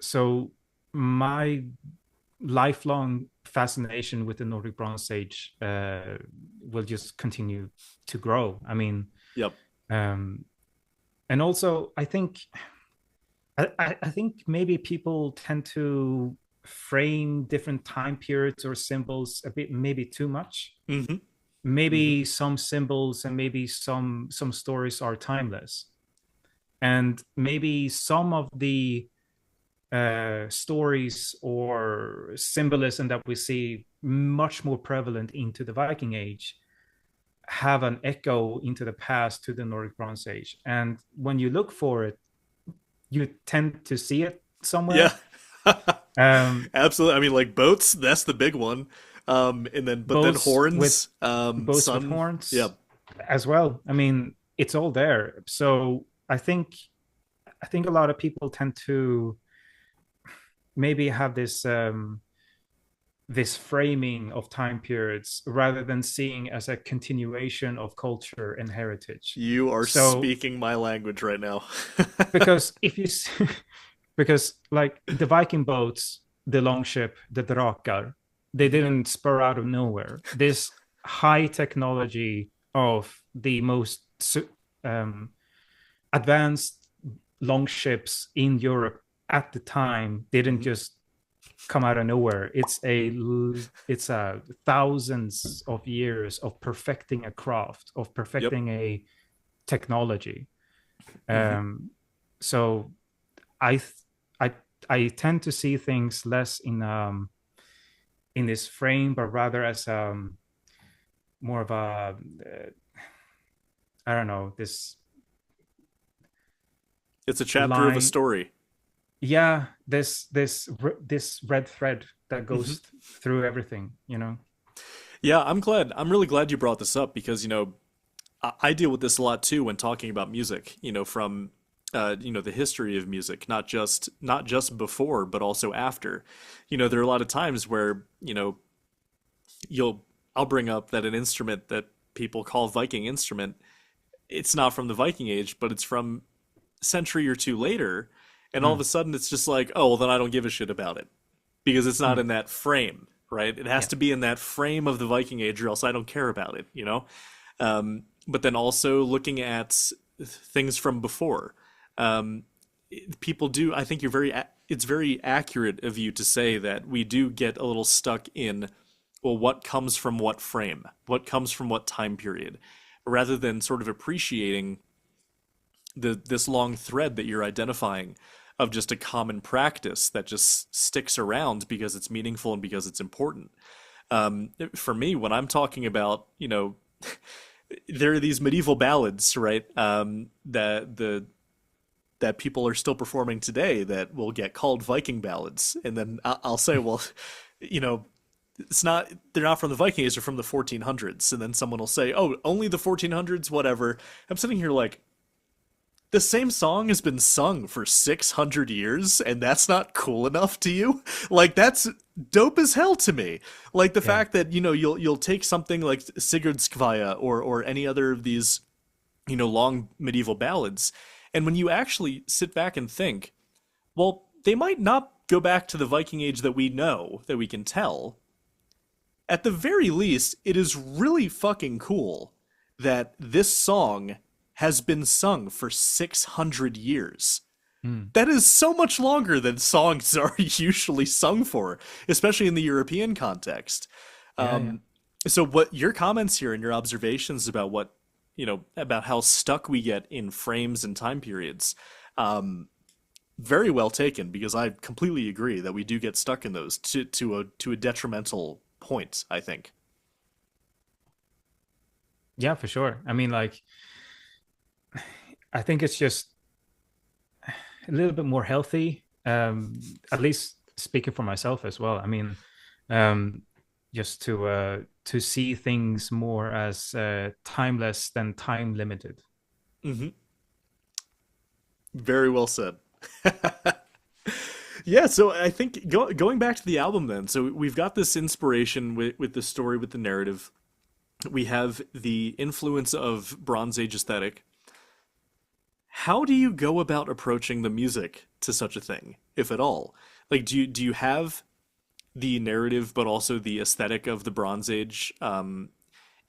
so my lifelong fascination with the Nordic Bronze Age will just continue to grow. I mean, Yep. um, and also I think maybe people tend to frame different time periods or symbols a bit maybe too much. Hmm. Hmm. Maybe some symbols and maybe some stories are timeless, and maybe some of the stories or symbolism that we see much more prevalent into the Viking Age have an echo into the past to the Nordic Bronze Age. And when you look for it, you tend to see it Yeah. somewhere. Um, Absolutely. I mean, like boats, that's the big one. And then, but then boats with horns, boats with sun. Yeah. horns as well. I mean, it's all there. So I think a lot of people tend to maybe have this framing of time periods rather than seeing as a continuation of culture and heritage. You are So speaking my language right now. because if you because like the Viking boats, the longship, the drakar, they Hmm. didn't spur out of nowhere. This high technology of the most um, advanced longships in Europe at the time didn't Hmm. just come out of nowhere. It's a thousands of years of perfecting a craft, of Yep. perfecting a technology. Hmm. Um, so I I I tend to see things less in this frame, but rather as more of a I don't know, this It's a chapter of a line. story. Yeah, this red thread that Hmm. goes through everything. You know. Yeah, I'm glad. I'm really glad you brought this up because, I deal with this a lot too when talking about music, from the history of music, not just before, but also after. There are a lot of times where, you'll I'll bring up that an instrument that people call Viking instrument, it's not from the Viking Age, but it's from a century or two later, and all of Mm, a sudden it's just like, oh, well then I don't give a shit about it because it's not mm, in that frame, right? It has yeah. to be in that frame of the Viking Age, or else I don't care about it. But then also looking at things from before, um, people do. I think it's very accurate of you to say that we do get a little stuck in, well, what comes from what frame, what comes from what time period, rather than sort of appreciating this long thread that you're identifying of just a common practice that just sticks around because it's meaningful and because it's important. For me, when I'm talking about, there are these medieval ballads, right? That people are still performing today that will get called Viking ballads, and then I'll say, well, you know, it's not. They're not from the Viking Age; they're from the 1400s, and then someone will say, oh, only the 1400s, whatever. I'm sitting here like, the same song has been sung for 600 years and that's not cool enough to you. Like, that's dope as hell to me. Like the Yeah. fact that you'll take something like Sigurdskvaya or any other of these long medieval ballads, and when you actually sit back and think, well, they might not go back to the Viking Age that we know, that we can tell. At the very least, it is really fucking cool that this song has been sung for 600 years. Mm. That is so much longer than songs are usually sung for, especially in the European context. Yeah, yeah. Um, so, what your comments here and your observations about about how stuck we get in frames and time periods, very well taken because I completely agree that we do get stuck in those to a detrimental point, I think. Yeah, for sure. I mean, like, I think it's just a little bit more healthy. At least speaking for myself as well. I mean, um, just to see things more as timeless than time limited. Hmm. Very well said. Yeah, so I think going back to the album then, so we've got this inspiration with the story, with the narrative. We have the influence of Bronze Age aesthetic. How do you go about approaching the music to such a thing, if at all? Like, do you have the narrative, but also the aesthetic of the Bronze Age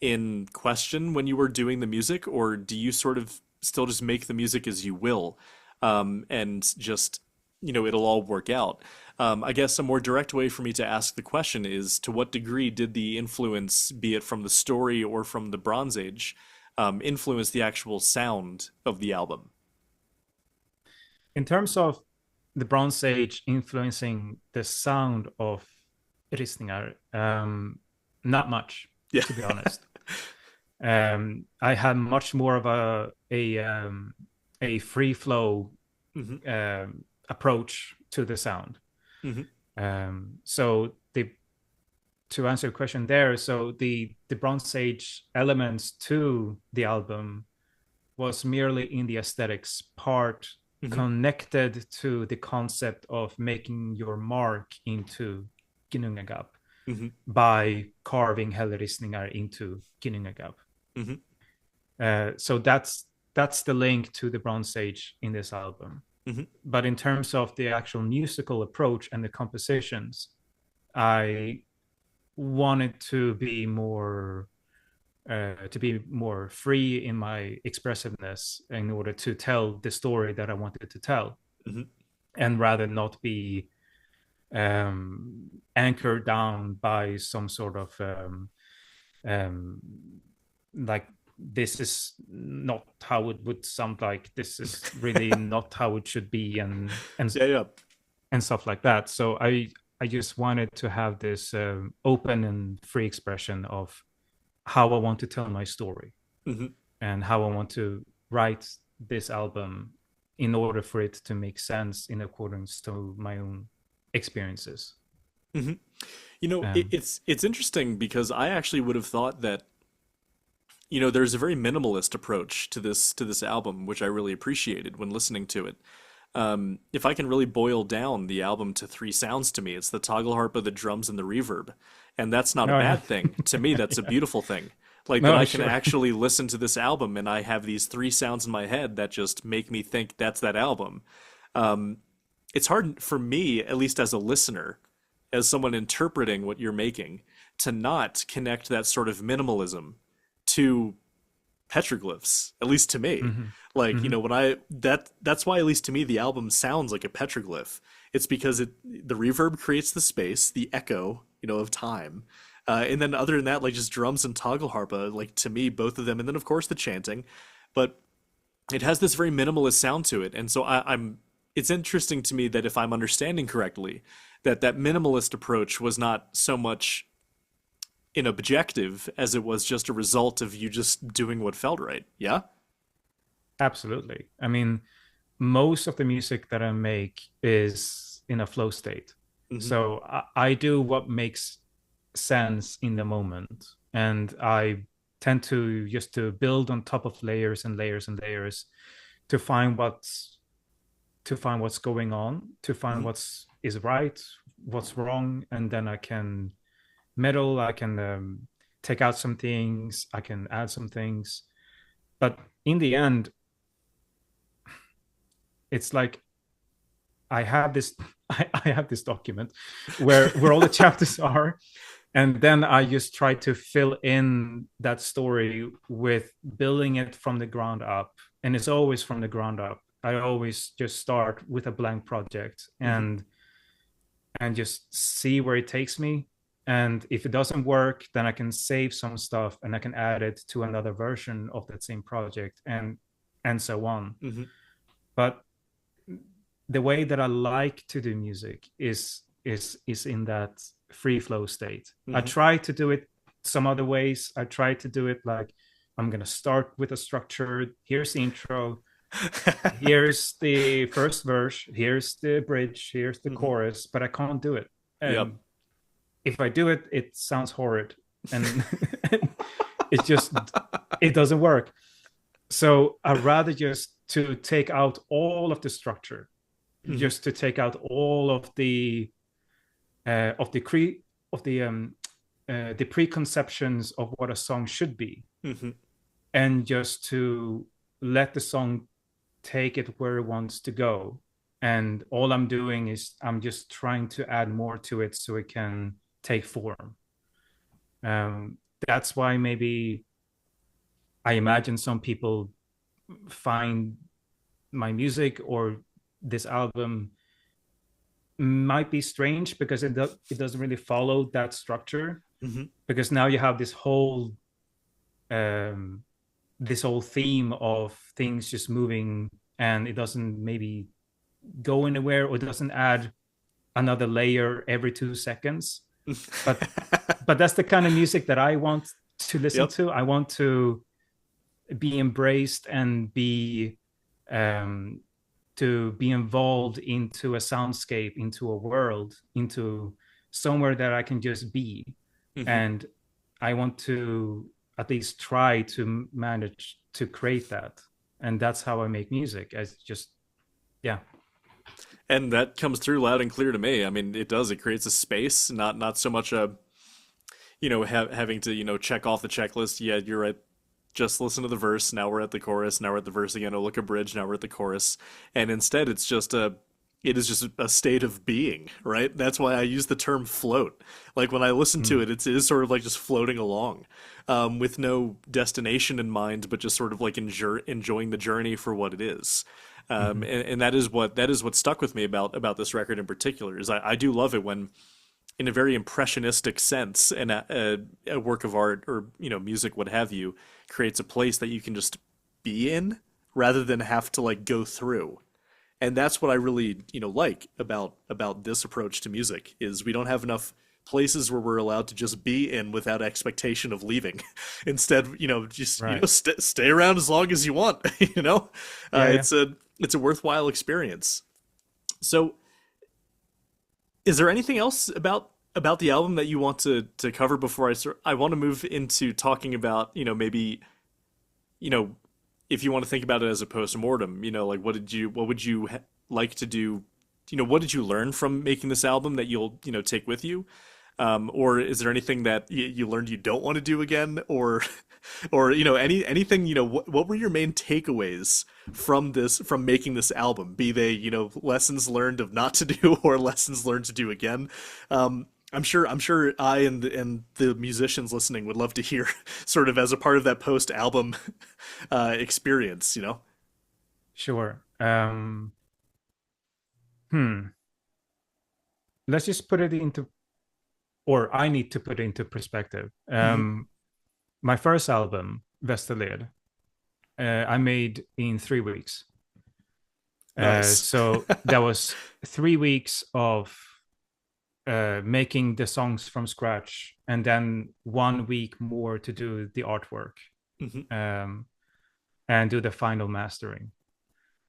in question when you were doing the music, or do you sort of still just make the music as you will, and just it'll all work out? I guess a more direct way for me to ask the question is, to what degree did the influence, be it from the story or from the Bronze Age, influence the actual sound of the album? In terms of the Bronze Age influencing the sound of Ristningar, not much, Yeah. to be honest. I had much more of a free flow Hmm. approach to the sound. Hmm. So the to answer your question there, so the Bronze Age elements to the album was merely in the aesthetics part, Hmm. connected to the concept of making your mark into Ginnungagap Hmm. by carving Ristningar into Ginnungagap. Hmm. So that's the link to the Bronze Age in this album. Hmm. But in terms of the actual musical approach and the compositions, I wanted to be more free in my expressiveness in order to tell the story that I wanted to tell, Hmm. and rather not be anchored down by some sort of um, like, this is not how it would sound, like this is really not how it should be, Yeah, yeah. and stuff like that. So I just wanted to have this open and free expression of how I want to tell my story Hmm. and how I want to write this album in order for it to make sense in accordance to my own experiences. Hmm. Um, It's interesting because I actually would have thought that there's a very minimalist approach to this album, which I really appreciated when listening to it. If I can really boil down the album to three sounds, to me, it's the toggle harpa, the drums, and the reverb. And that's not a no, yeah. bad thing. To me, that's a Yeah. beautiful thing. Like that No, I can sure. actually listen to this album and I have these three sounds in my head that just make me think that's that album. Um, it's hard for me, at least as a listener, as someone interpreting what you're making, to not connect that sort of minimalism to petroglyphs, at least to me. Hmm. Like, Hmm. when that's why, at least to me, the album sounds like a petroglyph. It's because the reverb creates the space, the echo, of time. And then other than that, like just drums and toggle harpa, like to me, both of them, and then of course the chanting. But it has this very minimalist sound to it. And so I'm it's interesting to me that if I'm understanding correctly, that minimalist approach was not so much an objective as it was just a result of you just doing what felt right. Yeah? Absolutely. I mean, most of the music that I make is in a flow state. Hmm. So I do what makes sense in the moment, and I tend to just to build on top of layers and layers and layers to find what's going on, to find Hmm. what's is right, what's wrong, and then I can meddle. I can take out some things, I can add some things, but in the end, it's like I have this I have this document where all the chapters are, and then I just try to fill in that story with building it from the ground up, and it's always from the ground up. I always just start with a blank project Hmm. and just see where it takes me, and if it doesn't work, then I can save some stuff and I can add it to another version of that same project, and so on. Hmm. But the way that I like to do music is in that free flow state. I Hmm. try to do it some other ways. I try to do it like, I'm gonna start with a structure. Here's the intro. Here's the first verse. Here's the bridge. Here's the Hmm. chorus. But I can't do it. Yep. And if I do it, it sounds horrid, and it just it doesn't work. So I rather just to take out all of the structure Hmm. just to take out all of the cre the preconceptions of what a song should be, Hmm. and just to let the song take it where it wants to go. And all I'm doing is I'm just trying to add more to it so it can take form. Um, that's why maybe I imagine some people find my music or this album might be strange because it doesn't really follow that structure, Hmm. because now you have um, this whole theme of things just moving, and it doesn't maybe go anywhere, or it doesn't add another layer every 2 seconds. But that's the kind of music that I want to listen Yep. to. I want to be embraced and um, be involved into a soundscape, into a world, into somewhere that I can just be. Hmm. And I want to at least try to manage to create that. And that's how I make music. As just, yeah. And that comes through loud and clear to me. I mean, it does. It creates a space, not so much a having to check off the checklist. Yeah, you're right. Just listen to the verse. Now we're at the chorus. Now we're at the verse again. Oh, look, a bridge. Now we're at the chorus. And instead, it is just a state of being, right? That's why I use the term float. Like when I listen to Mm. it, it is sort of like just floating along, with no destination in mind, but just sort of like enjoying the journey for what it is. Mm-hmm. And that is what stuck with me about this record in particular. Is I do love it when, in a very impressionistic sense, and a work of art or music, what have you, creates a place that you can just be in rather than have to like go through. And that's what I really like about this approach to music is we don't have enough places where we're allowed to just be in without expectation of leaving. Instead, just Right. stay around as long as you want. Yeah, yeah. It's a worthwhile experience. So is there anything else about the album that you want to cover before I want to move into talking about maybe you know if you want to think about it as a post-mortem, like what would you like to do, what did you learn from making this album that you'll take with you, or is there anything that you learned you don't want to do again, or or anything, what were your main takeaways from making this album, be they lessons learned of not to do or lessons learned to do again. I'm sure I and the musicians listening would love to hear sort of as a part of that post album experience. Sure. Hmm. Let's just put it into, or I need to put it into perspective. Hmm. My first album, Vesterled, I made in 3 weeks. Nice. So that was 3 weeks of making the songs from scratch, and then 1 week more to do the artwork, Hmm. um, and do the final mastering.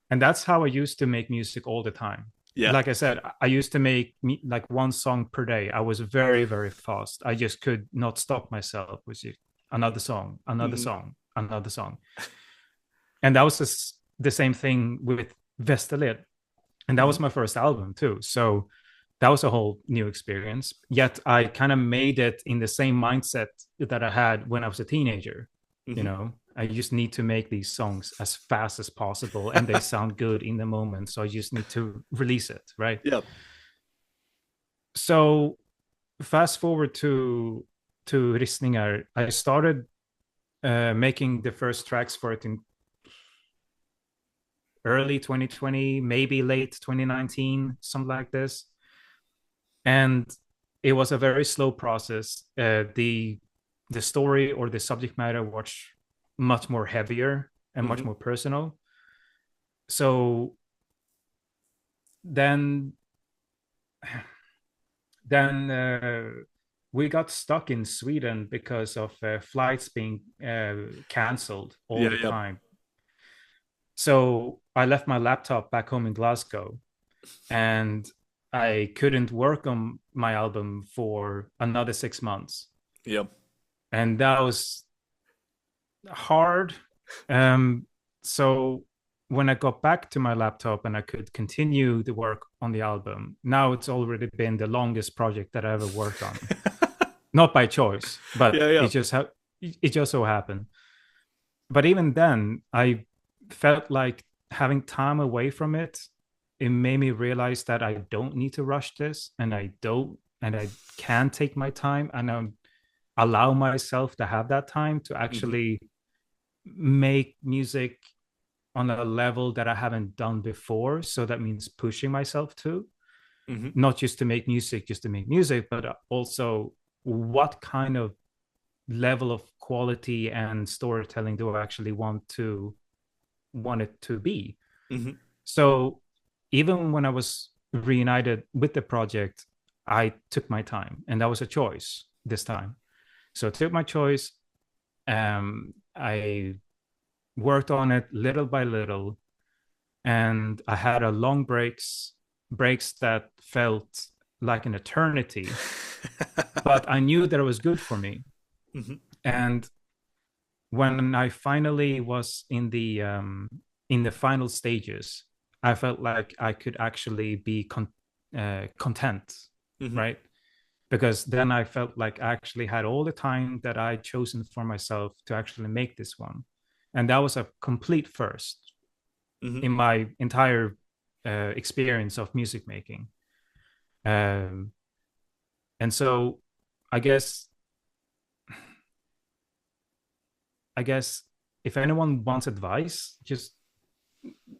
And that's how I used to make music all the time. Yeah. Like I said, I used to make like one song per day. I was very, very fast. I just could not stop myself with another song, another Hmm. song, another song. And that was the same thing with Vesterled. And that Hmm. was my first album too. So that was a whole new experience. Yet I kind of made it in the same mindset that I had when I was a teenager. You Hmm. know, I just need to make these songs as fast as possible and they sound good in the moment. So I just need to release it. Right. Yep. So fast forward to Ristningar, I started making the first tracks for it in early 2020, maybe late 2019, something like this. And it was a very slow process. The story or the subject matter was much more heavier and much Hmm. more personal. So then then we got stuck in Sweden because of flights being canceled all Yeah. the Yep. time. So I left my laptop back home in Glasgow, and I couldn't work on my album for another 6 months. Yep. And that was hard. So when I got back to my laptop and I could continue the work on the album, now it's already been the longest project that I ever worked on. Not by choice, but Yeah, yeah. it just so happened. But even then, I felt like having time away from it, it made me realize that I don't need to rush this, and I can take my time, and allow myself to have that time to Hmm. actually make music on a level that I haven't done before. So that means pushing myself to, Hmm. not just to make music, just to make music, but also what kind of level of quality and storytelling do I actually want it to be. Hmm. So even when I was reunited with the project, I took my time, and that was a choice this time. So I took my choice. I worked on it little by little, and I had a long breaks that felt like an eternity, but I knew that it was good for me. Hmm. And when I finally was in the final stages, I felt like I could actually be content, Hmm. right? Because then I felt like I actually had all the time that I'd chosen for myself to actually make this one, and that was a complete first Hmm. in my entire experience of music making. Um, and so, I guess I guess if anyone wants advice, just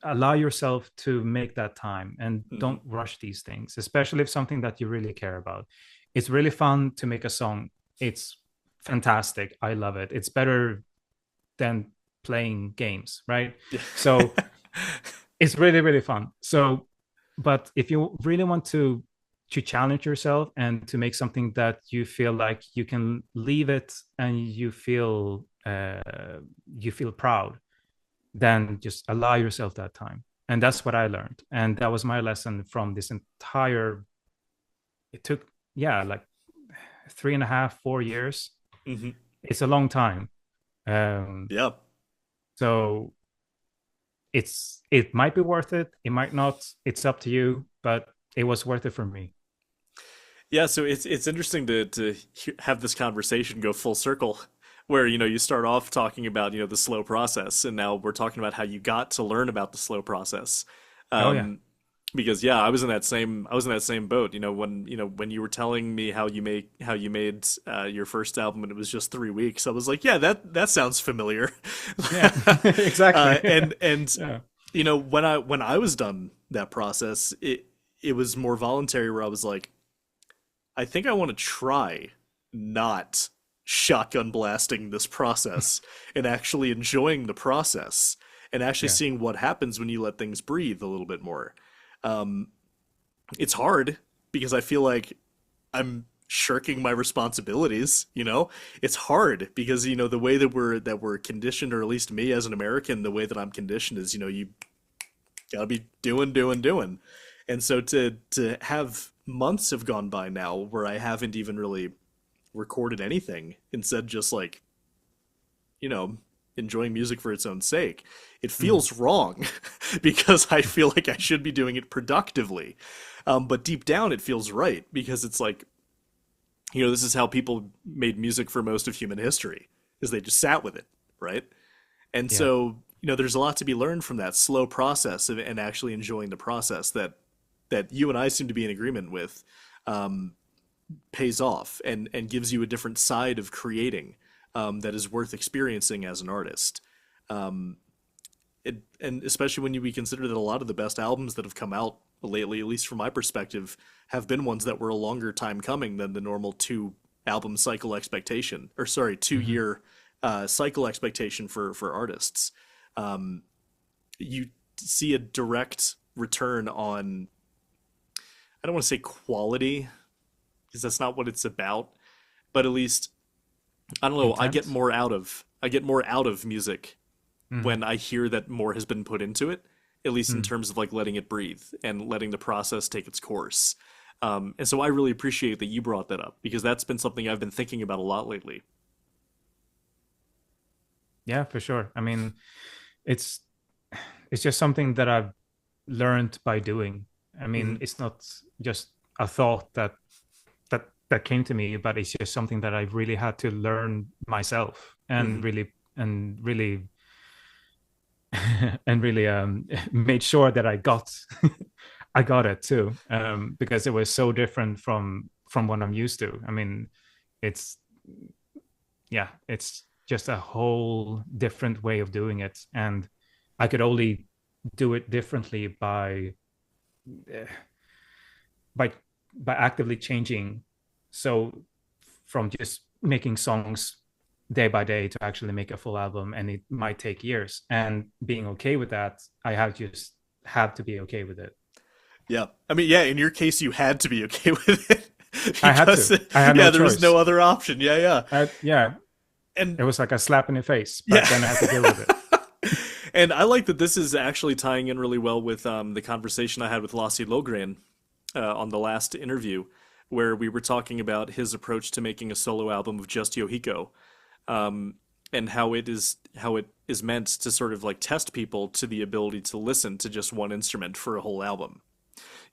allow yourself to make that time and Hmm. don't rush these things, especially if something that you really care about. It's really fun to make a song. It's fantastic. I love it. It's better than playing games, right? Yeah. So it's really, really fun. So, but if you really want to challenge yourself and to make something that you feel like you can leave it and you feel proud, then just allow yourself that time. And that's what I learned. And that was my lesson from this entire, it took, yeah, like 3.5, 4 years. Hmm. It's a long time. Um, Yeah. so it might be worth it. It might not. It's up to you, but it was worth it for me. Yeah, so it's interesting to have this conversation go full circle, where you start off talking about the slow process, and now we're talking about how you got to learn about the slow process. Oh yeah. Um, because yeah, I was in that same boat. When you were telling me how you made your first album and it was just 3 weeks, I was like, yeah, that sounds familiar. Yeah. Exactly. And Yeah. when I was done that process, it was more voluntary, where I was like, I think I want to try not shotgun blasting this process and actually enjoying the process and actually Yeah. seeing what happens when you let things breathe a little bit more. Um, it's hard because I feel like I'm shirking my responsibilities, It's hard because the way that we're conditioned, or at least me as an American, the way that I'm conditioned is, you gotta be doing, doing, doing. And so to have months have gone by now where I haven't even really recorded anything, instead just like, you know, enjoying music for its own sake, it Mm. feels wrong because I feel like I should be doing it productively. But deep down, it feels right because it's like, this is how people made music for most of human history, is they just sat with it, right? And Yeah. so, there's a lot to be learned from that slow process and actually enjoying the process that you and I seem to be in agreement with, um, pays off and gives you a different side of creating, that is worth experiencing as an artist. Um, and especially when we consider that a lot of the best albums that have come out lately, at least from my perspective, have been ones that were a longer time coming than the normal 2 album cycle expectation, or sorry, 2 year Hmm. cycle expectation for artists. Um, you see a direct return on, I don't want to say quality because that's not what it's about, but at least, I don't know, Intent. I get more out of music Hmm. when I hear that more has been put into it, at least in Mm. terms of like letting it breathe and letting the process take its course. And so I really appreciate that you brought that up because that's been something I've been thinking about a lot lately. Yeah, for sure. I mean, it's it's just something that I've learned by doing. I mean, Hmm. it's not just a thought that came to me, but it's just something that I've really had to learn myself Hmm. and really and really made sure that I got I got it too, because it was so different from what I'm used to. I mean, it's yeah, it's just a whole different way of doing it, and I could only do it differently uh, by by actively changing. So from just making songs day by day to actually make a full album, and it might take years, and being okay with that, I have to be okay with it. Yeah. I mean, yeah, in your case, you had to be okay with it I had because, to. I had no yeah, there was no choice. other option. Yeah, yeah. Yeah, And it was like a slap in the face, yeah. but then I had to deal with it. And I like that this is actually tying in really well with the conversation I had with Lassie Logren on the last interview, where we were talking about his approach to making a solo album of just Yohiko, and how it is meant to sort of like test people to the ability to listen to just one instrument for a whole album.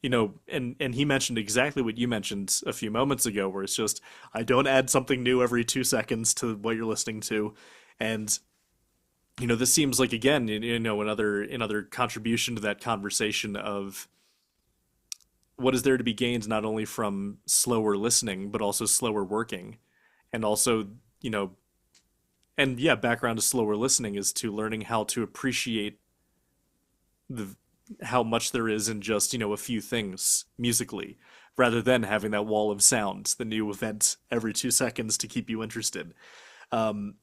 And he mentioned exactly what you mentioned a few moments ago, where it's just I don't add something new every 2 seconds to what you're listening to, and this seems like again, another contribution to that conversation of what is there to be gained not only from slower listening but also slower working, and also you know, and yeah, background to slower listening is to learning how to appreciate the how much there is in just a few things musically, rather than having that wall of sound, the new event every 2 seconds to keep you interested. Um,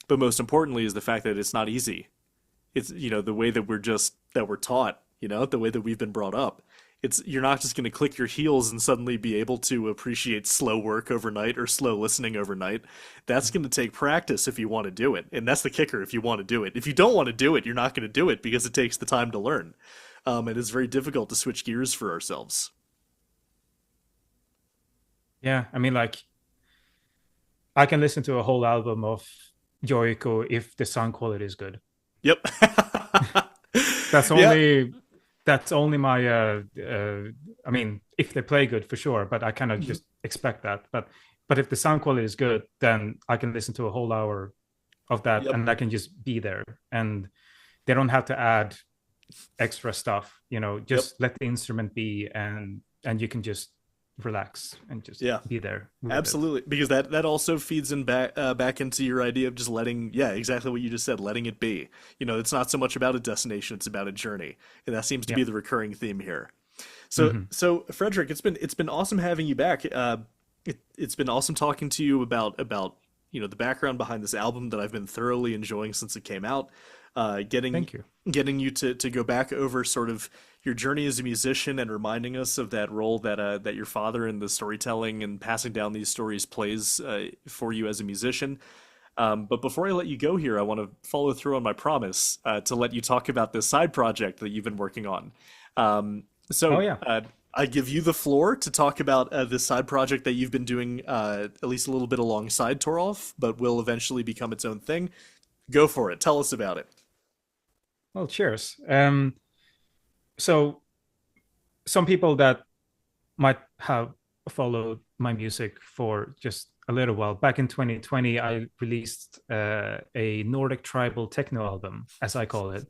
but most importantly is the fact that it's not easy. It's the way that we're taught, the way that we've been brought up. It's You're not just going to click your heels and suddenly be able to appreciate slow work overnight or slow listening overnight. That's going to take practice if you want to do it, and that's the kicker. If you want to do it, if you don't want to do it, you're not going to do it because it takes the time to learn, and it's very difficult to switch gears for ourselves. Yeah, I mean, like I can listen to a whole album of Joiko if the sound quality is good. Yep. That's Yeah. only that's only my I mean, if they play good for sure, but I kind of just expect that. But if the sound quality is good, then I can listen to a whole hour of that Yep. and I can just be there, and they don't have to add extra stuff, Yep. just let the instrument be, and you can just relax and just Yeah. be there with it. Absolutely, because that also feeds in back into your idea of just letting, yeah, exactly what you just said, letting it be. It's not so much about a destination; it's about a journey, and that seems to Yeah. be the recurring theme here. So, Hmm. Frederick, it's been awesome having you back. It's been awesome talking to you about the background behind this album that I've been thoroughly enjoying since it came out. Getting Thank you. getting you to go back over sort of your journey as a musician and reminding us of that role that your father in the storytelling and passing down these stories plays for you as a musician. But before I let you go here, I want to follow through on my promise to let you talk about this side project that you've been working on. Um, Oh so yeah. I give you the floor to talk about this side project that you've been doing at least a little bit alongside Torolf, but will eventually become its own thing. Go for it. Tell us about it. Well, cheers. So some people that might have followed my music for just a little while. Back in 2020, I released a Nordic tribal techno album, as I call it,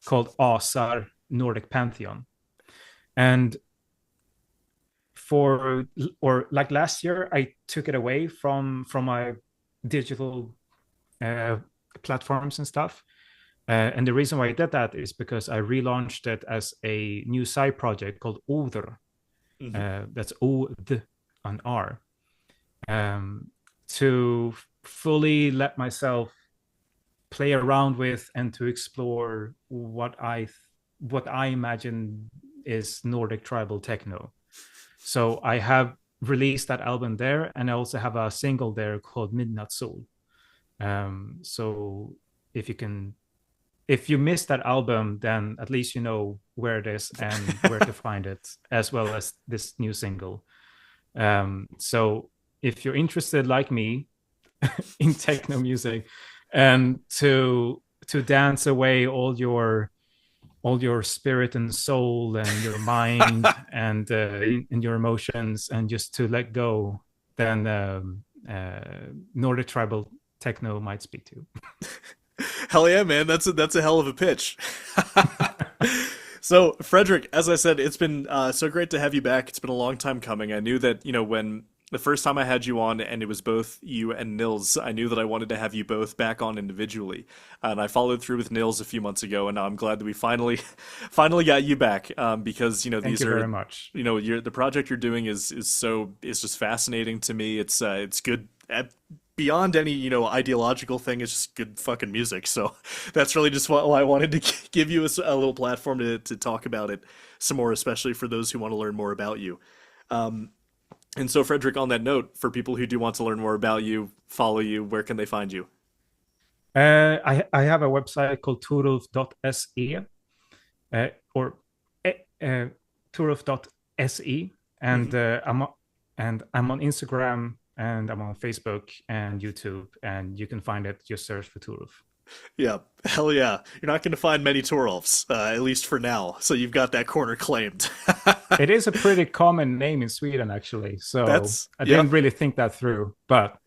called Asar Nordic Pantheon. And for or like last year, I took it away from my digital uh, platforms and stuff. And the reason why I did that is because I relaunched it as a new side project called Oder. Hmm. That's O D on R. Um, to fully let myself play around with and to explore what I imagine is Nordic tribal techno. So I have released that album there, and I also have a single there called Midnight Soul. So if you can if you missed that album, then at least you know where it is and where to find it, as well as this new single. So if you're interested, like me, in techno music, and to dance away all your spirit and soul and your mind and your emotions, and just to let go, then Nordic tribal techno might speak to you. Hell yeah, man. That's a hell of a pitch. So, Fredrik, as I said, it's been so great to have you back. It's been a long time coming. I knew that, when the first time I had you on and it was both you and Nils, I knew that I wanted to have you both back on individually. And I followed through with Nils a few months ago, and now I'm glad that we finally, finally got you back. Because, Thank these you are, very much. the project you're doing is just fascinating to me. It's good. Beyond any ideological thing, it's just good fucking music. So that's really just why I wanted to give you a little platform to talk about it some more, especially for those who want to learn more about you. And so, Fredrik, on that note, for people who do want to learn more about you, follow you, where can they find you? I have a website called turulf.se, or turulf.se, and Hmm. I'm on Instagram, and I'm on Facebook and YouTube, and you can find it. Just search for Turulf. Yeah, hell yeah. You're not going to find many Torolfs, at least for now. So you've got that corner claimed. It is a pretty common name in Sweden, actually. So That's I yeah. didn't really think that through, but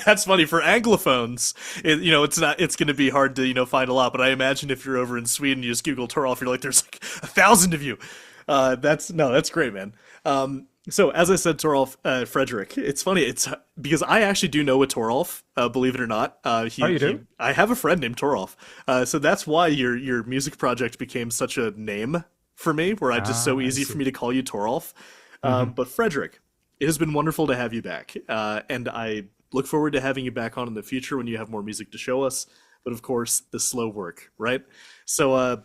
That's funny for Anglophones. It's not. It's going to be hard to find a lot. But I imagine if you're over in Sweden, you just Google Torolf, you're like, there's like 1,000 of you. That's no, that's great, man. So as I said, Torolf, Fredrik, it's funny. It's because I actually do know a Torolf. Believe it or not, oh, you do? I have a friend named Torolf. So that's why your music project became such a name for me, where I just so Ah, I easy for see. me to call you Torolf. Hmm. But Fredrik, it has been wonderful to have you back, and I look forward to having you back on in the future when you have more music to show us. But of course, the slow work, right? So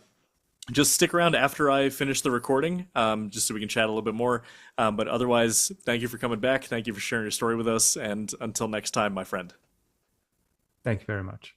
just stick around after I finish the recording, just so we can chat a little bit more. But otherwise, thank you for coming back. Thank you for sharing your story with us. And until next time, my friend. Thank you very much.